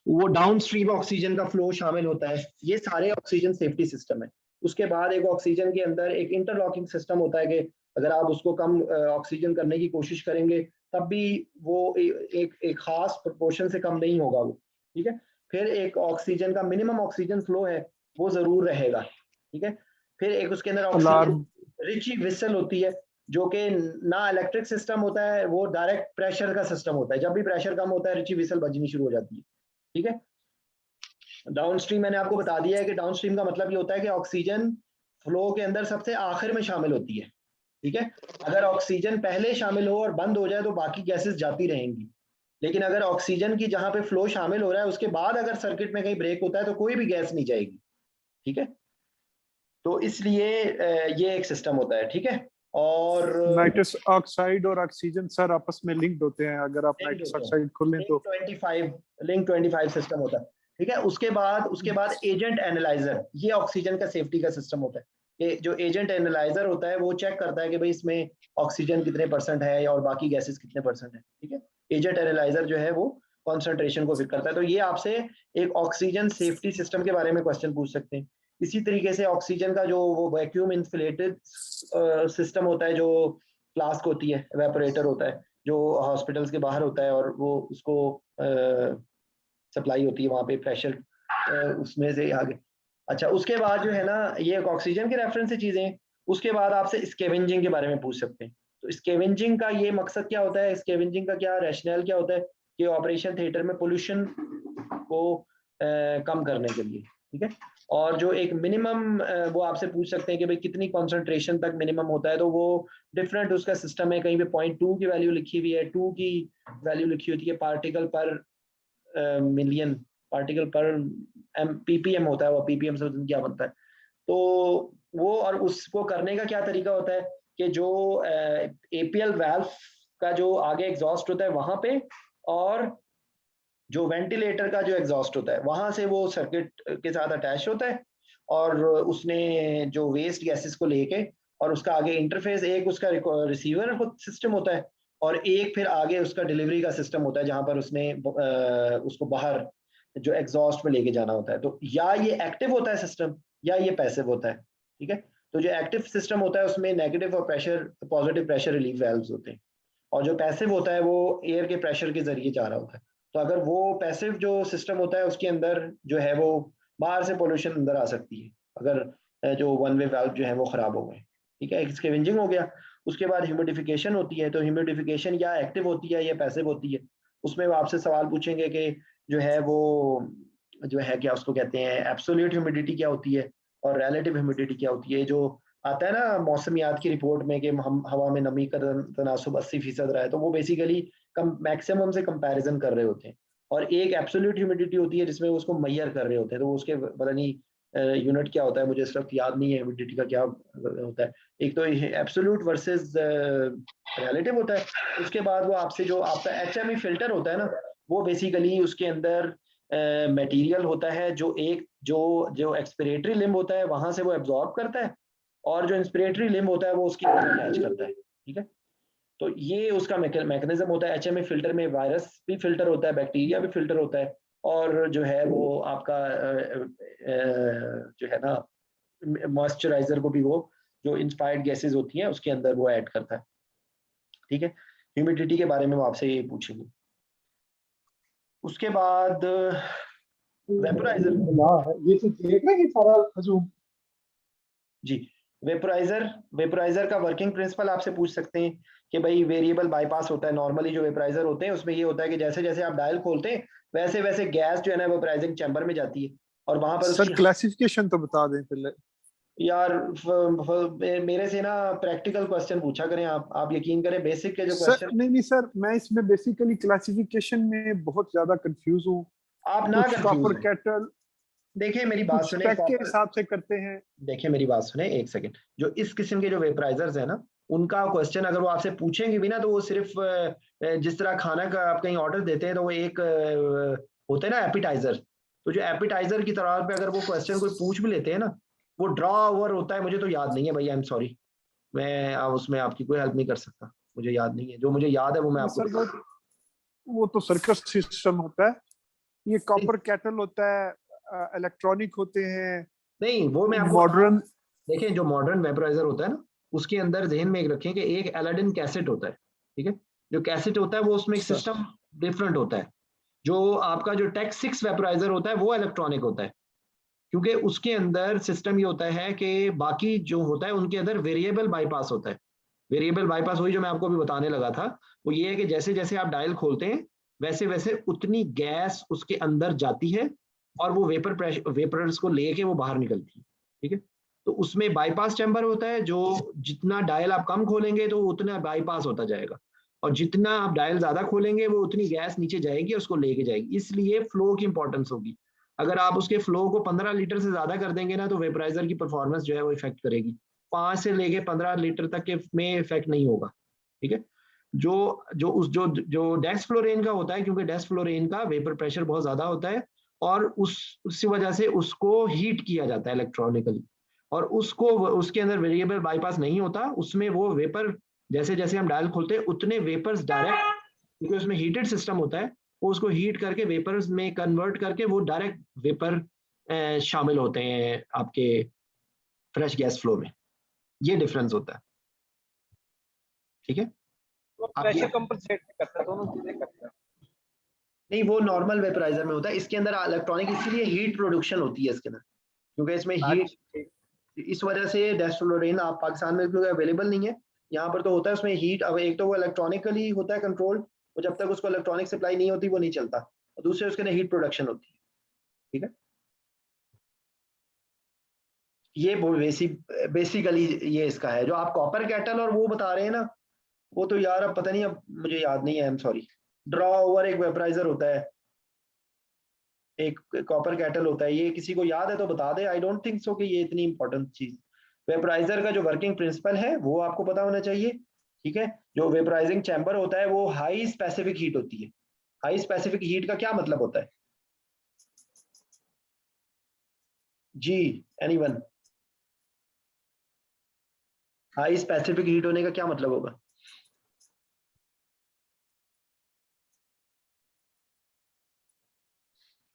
वो डाउन स्ट्रीम ऑक्सीजन का फ्लो शामिल होता है। ये सारे ऑक्सीजन सेफ्टी सिस्टम है। उसके बाद एक ऑक्सीजन के अंदर एक इंटरलॉकिंग सिस्टम होता है कि अगर आप उसको कम ऑक्सीजन करने की कोशिश करेंगे तब भी वो एक खास प्रोपोर्शन से कम नहीं होगा वो, ठीक है। फिर एक ऑक्सीजन का मिनिमम ऑक्सीजन फ्लो है वो जरूर रहेगा, ठीक है। फिर एक उसके अंदर ऑक्सीजन रिची विसल होती है जो कि ना इलेक्ट्रिक सिस्टम होता है, वो डायरेक्ट प्रेशर का सिस्टम होता है। जब भी प्रेशर कम होता है रिची विसल बजनी शुरू हो जाती है, ठीक है। डाउन स्ट्रीम मैंने आपको बता दिया है कि डाउन स्ट्रीम का मतलब ये होता है कि ऑक्सीजन फ्लो के अंदर सबसे आखिर में शामिल होती है, ठीक है। अगर ऑक्सीजन पहले शामिल हो और बंद हो जाए तो बाकी गैसेस जाती रहेंगी, लेकिन अगर ऑक्सीजन की जहां पे फ्लो शामिल हो रहा है उसके बाद अगर सर्किट में कहीं ब्रेक होता है तो कोई भी गैस नहीं जाएगी, ठीक है। तो इसलिए ये एक सिस्टम होता है, ठीक है। और नाइट्रस ऑक्साइड और ऑक्सीजन सर आपस में लिंक्ड होते हैं, अगर आप नाइट्रस ऑक्साइड खोलें तो लिंक 25 सिस्टम होता है, ठीक है। उसके बाद एजेंट एनालाइजर, ये ऑक्सीजन का सेफ्टी का सिस्टम होता है। ये जो एजेंट एनालाइजर होता है वो चेक करता है कि भाई इसमें ऑक्सीजन कितने % है और बाकी गैसेस कितने % है, ठीक है। एजेंट एनालाइजर जो है वो कॉन्सेंट्रेशन को फिर करता है। तो ये आपसे एक ऑक्सीजन सेफ्टी सिस्टम के बारे में क्वेश्चन पूछ सकते हैं। इसी तरीके से ऑक्सीजन का जो वो वैक्यूम इंसुलेटेड सिस्टम होता है, जो फ्लास्क होती है, एवेपोरेटर होता है जो हॉस्पिटल्स के बाहर होता है और वो उसको सप्लाई होती है वहाँ पे प्रेशर उसमें से आगे। अच्छा, उसके बाद जो है ना ये एक ऑक्सीजन के रेफरेंस से चीजें। उसके बाद आपसे स्कैवेंजिंग के बारे में पूछ सकते हैं। तो स्कैवेंजिंग का ये मकसद क्या होता है, स्कैवेंजिंग का क्या रैशनल क्या होता है कि ऑपरेशन थिएटर में पोल्यूशन को कम करने के लिए, ठीक है। और जो एक मिनिमम वो आपसे पूछ सकते हैं कि भाई कितनी कॉन्सेंट्रेशन तक मिनिमम होता है, तो वो डिफरेंट उसका सिस्टम है। कहीं पे 0.2 की वैल्यू लिखी हुई है, 2 की वैल्यू लिखी होती है, पार्टिकल पर मिलियन, पार्टिकल पर ppm होता है, वो ppm से क्या बनता है। तो वो और उसको करने का क्या तरीका होता है कि जो APL वाल्व का जो आगे एग्जॉस्ट होता है वहां पे, और जो वेंटिलेटर का जो एग्जॉस्ट होता है वहां से वो सर्किट के साथ अटैच होता है, और उसने जो वेस्ट गैसेस को लेके और उसका आगे इंटरफेस, एक उसका रिसीवर सिस्टम होता है और एक फिर आगे उसका डिलीवरी का सिस्टम होता है जहां पर उसने उसको बाहर जो एग्जॉस्ट में लेके जाना होता है। तो या ये एक्टिव होता है सिस्टम या ये पैसिव होता है, ठीक है। तो जो एक्टिव सिस्टम होता है उसमें नेगेटिव और पॉजिटिव प्रेशर रिलीफ वाल्व्स होते हैं, और जो पैसिव होता है वो एयर के प्रेशर के जरिए जा रहा होता है। तो अगर वो पैसिव जो सिस्टम होता है उसके अंदर जो है वो बाहर से पोल्यूशन अंदर आ सकती है अगर जो वन वे वाल्व जो है वो खराब हो गए, ठीक है। स्कैवेंजिंग हो गया। उसके बाद ह्यूमिडिफिकेशन होती है। तो ह्यूमिडिफिकेशन या एक्टिव होती है या पैसिव होती है। उसमें वो आपसे सवाल पूछेंगे कि जो है वो जो है क्या उसको कहते हैं, एब्सोल्यूट ह्यूमिडिटी क्या होती है और रिलेटिव ह्यूमिडिटी क्या होती है। जो आता है ना मौसमियात की रिपोर्ट में कि हम हवा में नमी का तनासुब 80% रहा है, तो वो बेसिकली मैक्सिमम से कंपैरिजन कर रहे होते हैं। और एक एब्सोल्यूट ह्यूमिडिटी होती है जिसमें उसको मैयर कर रहे होते हैं, तो उसके पता नहीं यूनिट क्या होता है, मुझे इस वक्त याद नहीं है ह्यूमिडिटी का क्या होता है। एक तो एब्सोल्यूट वर्सेस रिलेटिव होता है। उसके बाद वो आपसे जो आपका HME फिल्टर होता है ना, वो बेसिकली उसके अंदर मटेरियल होता है जो जो एक्सपिरेटरी लिम्ब होता है वहां से वो एब्जॉर्ब करता है, और जो इंस्पिरेटरी लिम्ब होता है वो उसकी अटैच करता है, ठीक है। तो ये उसका मैकेनिज्म होता है। HME फिल्टर में वायरस भी फिल्टर होता है, बैक्टीरिया भी फिल्टर होता है, और जो है वो आपका जो है ना मॉइस्चराइजर को भी वो जो इंस्पायर्ड गैसेस होती हैं उसके अंदर वो ऐड करता है, ठीक है। ह्यूमिडिटी के बारे में वो आपसे ये पूछेंगे। उसके बाद वेपोराइजर, ये तो देख रहे हैं सारा हजूम जी। वेपोराइजर का वर्किंग प्रिंसिपल आपसे पूछ सकते हैं कि भाई वेरिएबल बाईपास होता है। नॉर्मली जो वेपोराइजर होते हैं उसमें ये होता है कि जैसे जैसे आप डायल खोलते हैं वैसे वैसे गैस जो है ना वेपोराइजिंग चैम्बर में जाती है, और वहां पर सर क्लासिफिकेशन तो बता दें पहले यार। मेरे से ना प्रैक्टिकल क्वेश्चन पूछा करें आप यकीन करें बेसिक के जो सर क्वेश्चन। नहीं सर, मैं इसमें बेसिकली क्लासिफिकेशन में बहुत ज्यादा कंफ्यूज हूँ। आप ना कॉपर कैटल देखिए मेरी बात सुने, स्पेक के हिसाब से करते हैं। देखिए मेरी बात सुने एक सेकंड। जो इस किस्म के जो वेपराइजर्स है ना, उनका क्वेश्चन अगर वो आपसे पूछेंगे भी ना तो वो सिर्फ जिस तरह खाना का आप कहीं ऑर्डर देते हैं तो वो एक होते हैं ना एपिटाइजर, तो जो एपिटाइजर की तरह पे अगर वो क्वेश्चन कोई पूछ भी लेते हैं ना, वो ड्रॉ ओवर होता है। मुझे तो याद नहीं है भाई, आई एम सॉरी, मैं उसमें आपकी कोई हेल्प नहीं कर सकता, मुझे याद नहीं है। जो मुझे याद है वो मैं आपको वो तो सर्कस सिस्टम होता है। ये कॉपर कैटल होता है, इलेक्ट्रॉनिक होते हैं, नहीं वो मैं आपको मॉडर्न। देखें, जो मॉडर्न वेपराइजर होता है ना, उसके अंदर ध्यान में एक रखें कि एक एलाडिन कैसेट होता है, ठीक है। जो कैसेट होता है वो उसमें एक सिस्टम डिफरेंट होता है। जो आपका जो टेक 6 वेपराइजर होता है वो इलेक्ट्रॉनिक होता है, क्योंकि उसके अंदर सिस्टम ये होता है कि बाकी जो होता है उनके अंदर वेरिएबल बाईपास होता है। वेरिएबल बाईपास वही जो मैं आपको अभी बताने लगा था, वो ये है कि जैसे जैसे आप डायल खोलते हैं वैसे वैसे उतनी गैस उसके अंदर जाती है और वो वेपर्स को लेके वो बाहर निकलती है, ठीक है। तो उसमें बाईपास चैम्बर होता है, जो जितना डायल आप कम खोलेंगे तो उतना बाईपास होता जाएगा, और जितना आप डायल ज्यादा खोलेंगे वो उतनी गैस नीचे जाएगी और उसको लेके जाएगी। इसलिए फ्लो की इंपॉर्टेंस होगी। अगर आप उसके फ्लो को 15 लीटर से ज्यादा कर देंगे ना, तो वेपराइजर की परफॉर्मेंस जो है वो इफेक्ट करेगी। 5 से लेके 15 लीटर तक के में इफेक्ट नहीं होगा, ठीक है। जो डेस्फ्लोरेन का होता है, क्योंकि डेस्फ्लोरेन का वेपर प्रेशर बहुत ज्यादा होता है और उसी वजह से उसको हीट किया जाता है इलेक्ट्रॉनिकली, और उसके अंदर वेरिएबल बाईपास नहीं होता। उसमें वो वेपर जैसे जैसे हम डायल खोलते हैं उतने वेपर्स डायरेक्ट, क्योंकि उसमें हीटेड सिस्टम होता है, वो उसको हीट करके वेपर्स में कन्वर्ट करके वो डायरेक्ट वेपर शामिल होते हैं आपके फ्रेश गैस फ्लो में। ये डिफरेंस होता है, ठीक है। वो प्रेशर कंपनसेट करता है, दोनों चीजें करता है। नहीं, वो नॉर्मल वेपराइजर में होता है। इसके अंदर इलेक्ट्रॉनिक, इसीलिए हीट प्रोडक्शन होती है इसके अंदर, क्योंकि इसमें हीट, इस वजह से डेस्फ्लोरेन आप पाकिस्तान में बिल्कुल अवेलेबल नहीं है। यहाँ पर तो होता है उसमें हीट। अब एक तो वो इलेक्ट्रॉनिकली होता है कंट्रोल, और जब तक उसको इलेक्ट्रॉनिक सप्लाई नहीं होती वो नहीं चलता, और दूसरे उसके अंदर हीट प्रोडक्शन होती है, ठीक है। ये बेसिकली ये इसका है। जो आप कॉपर कैटल और वो बता रहे हैं ना, वो तो यार अब पता नहीं, अब मुझे याद नहीं है, I am sorry. Draw over एक वेपराइजर होता है, एक कॉपर कैटल होता है। ये किसी को याद है तो बता दे। आई डोंट थिंक सो कि ये इतनी इंपॉर्टेंट चीज। वेपराइजर का जो वर्किंग प्रिंसिपल है वो आपको पता होना चाहिए, ठीक है। जो वेपराइजिंग चैम्बर होता है वो हाई स्पेसिफिक हीट होती है। हाई स्पेसिफिक हीट का क्या मतलब होता है जी, एनीवन? हाई स्पेसिफिक हीट होने का क्या मतलब होगा?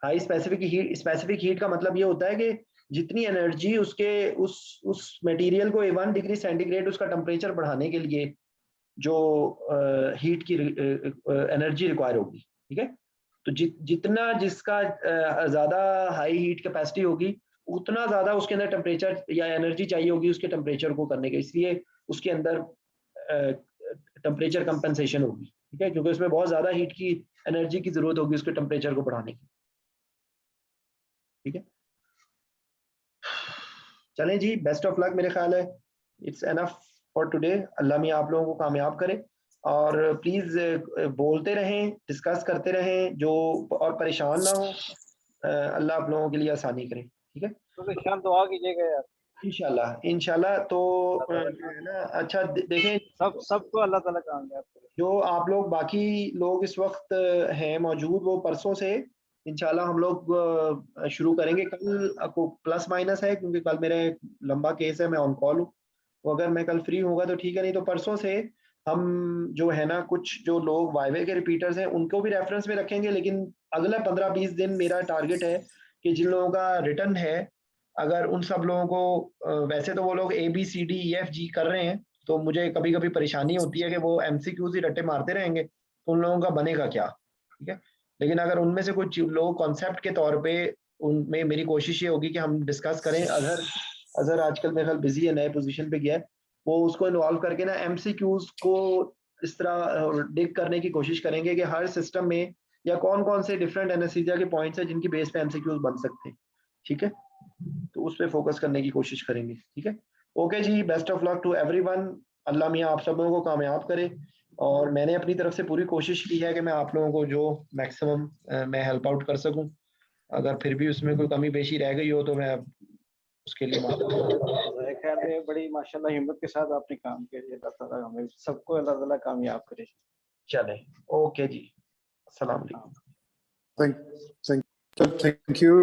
हाई स्पेसिफिक हीट का मतलब ये होता है कि जितनी एनर्जी उसके उस मटेरियल को 1 डिग्री सेंटीग्रेड उसका टेम्परेचर बढ़ाने के लिए जो हीट की एनर्जी रिक्वायर होगी, ठीक है। तो जितना जिसका ज्यादा हाई हीट कैपेसिटी होगी, उतना ज्यादा उसके अंदर टेम्परेचर या एनर्जी चाहिए होगी उसके टेम्परेचर को करने के। इसलिए उसके अंदर टेम्परेचर कंपनसेशन होगी, ठीक है, क्योंकि उसमें बहुत ज्यादा हीट की एनर्जी की जरूरत होगी उसके टेम्परेचर को बढ़ाने की, ठीक है। चलें जी, बेस्ट ऑफ लक। मेरे ख्याल है इट्स एनफ फॉर टुडे। अल्लाह मियां आप लोगों को कामयाब करे, और प्लीज बोलते रहें, डिस्कस करते रहें, जो और परेशान ना हो। अल्लाह आप लोगों के लिए आसानी करे, ठीक है। तो शाम दुआ कीजिएगा यार। इंशाल्लाह। तो है ना, अच्छा देखें, सबको अल्लाह ताला कामयाब करे। जो आप लोग बाकी लोग इस वक्त हैं मौजूद, वो परसों से इंशाल्लाह हम लोग शुरू करेंगे। कल आपको प्लस माइनस है, क्योंकि कल मेरा एक लंबा केस है, मैं ऑन कॉल हूँ। तो अगर मैं कल फ्री होगा तो ठीक है, नहीं तो परसों से हम जो है ना, कुछ जो लोग वाईवे के रिपीटर्स हैं उनको भी रेफरेंस में रखेंगे। लेकिन अगला 15-20 दिन मेरा टारगेट है कि जिन लोगों का रिटर्न है, अगर उन सब लोगों को वैसे तो वो लोग ABCDEFG कर रहे हैं, तो मुझे कभी कभी परेशानी होती है कि वो MCQs ही रट्टे मारते रहेंगे, तो उन लोगों का बनेगा क्या, ठीक है। लेकिन अगर उनमें से कुछ लोग कॉन्सेप्ट के तौर पे, उनमें मेरी कोशिश ये होगी कि हम डिस्कस करें। अजहर आजकल मेरे ख्याल बिजी है, नए पोजीशन पे गया है, वो उसको इन्वॉल्व करके ना MCQs को इस तरह डिग करने की कोशिश करेंगे कि हर सिस्टम में या कौन कौन से डिफरेंट एनेस्थीसिया के पॉइंट्स हैं जिनकी बेस पे MCQs बन सकते हैं, ठीक है। तो उस पर फोकस करने की कोशिश करेंगे, ठीक है। ओके जी, best of luck to everyone. अल्लाह मियां आप सब लोगों को कामयाब करे, और मैंने अपनी तरफ से पूरी कोशिश की है कि मैं आप लोगों को जो मैक्सिमम मैं हेल्प आउट कर सकूं। अगर फिर भी उसमें कोई कमी पेशी रह गई हो तो मैं उसके लिए मेरे ख्याल में बड़ी माशाल्लाह हिम्मत के साथ आपने काम किया। अल्लाह ताला हमें सबको अल्लाह ताला कामयाब करे। चले, ओके जी, अस्सलाम वालेकुम। Thank you.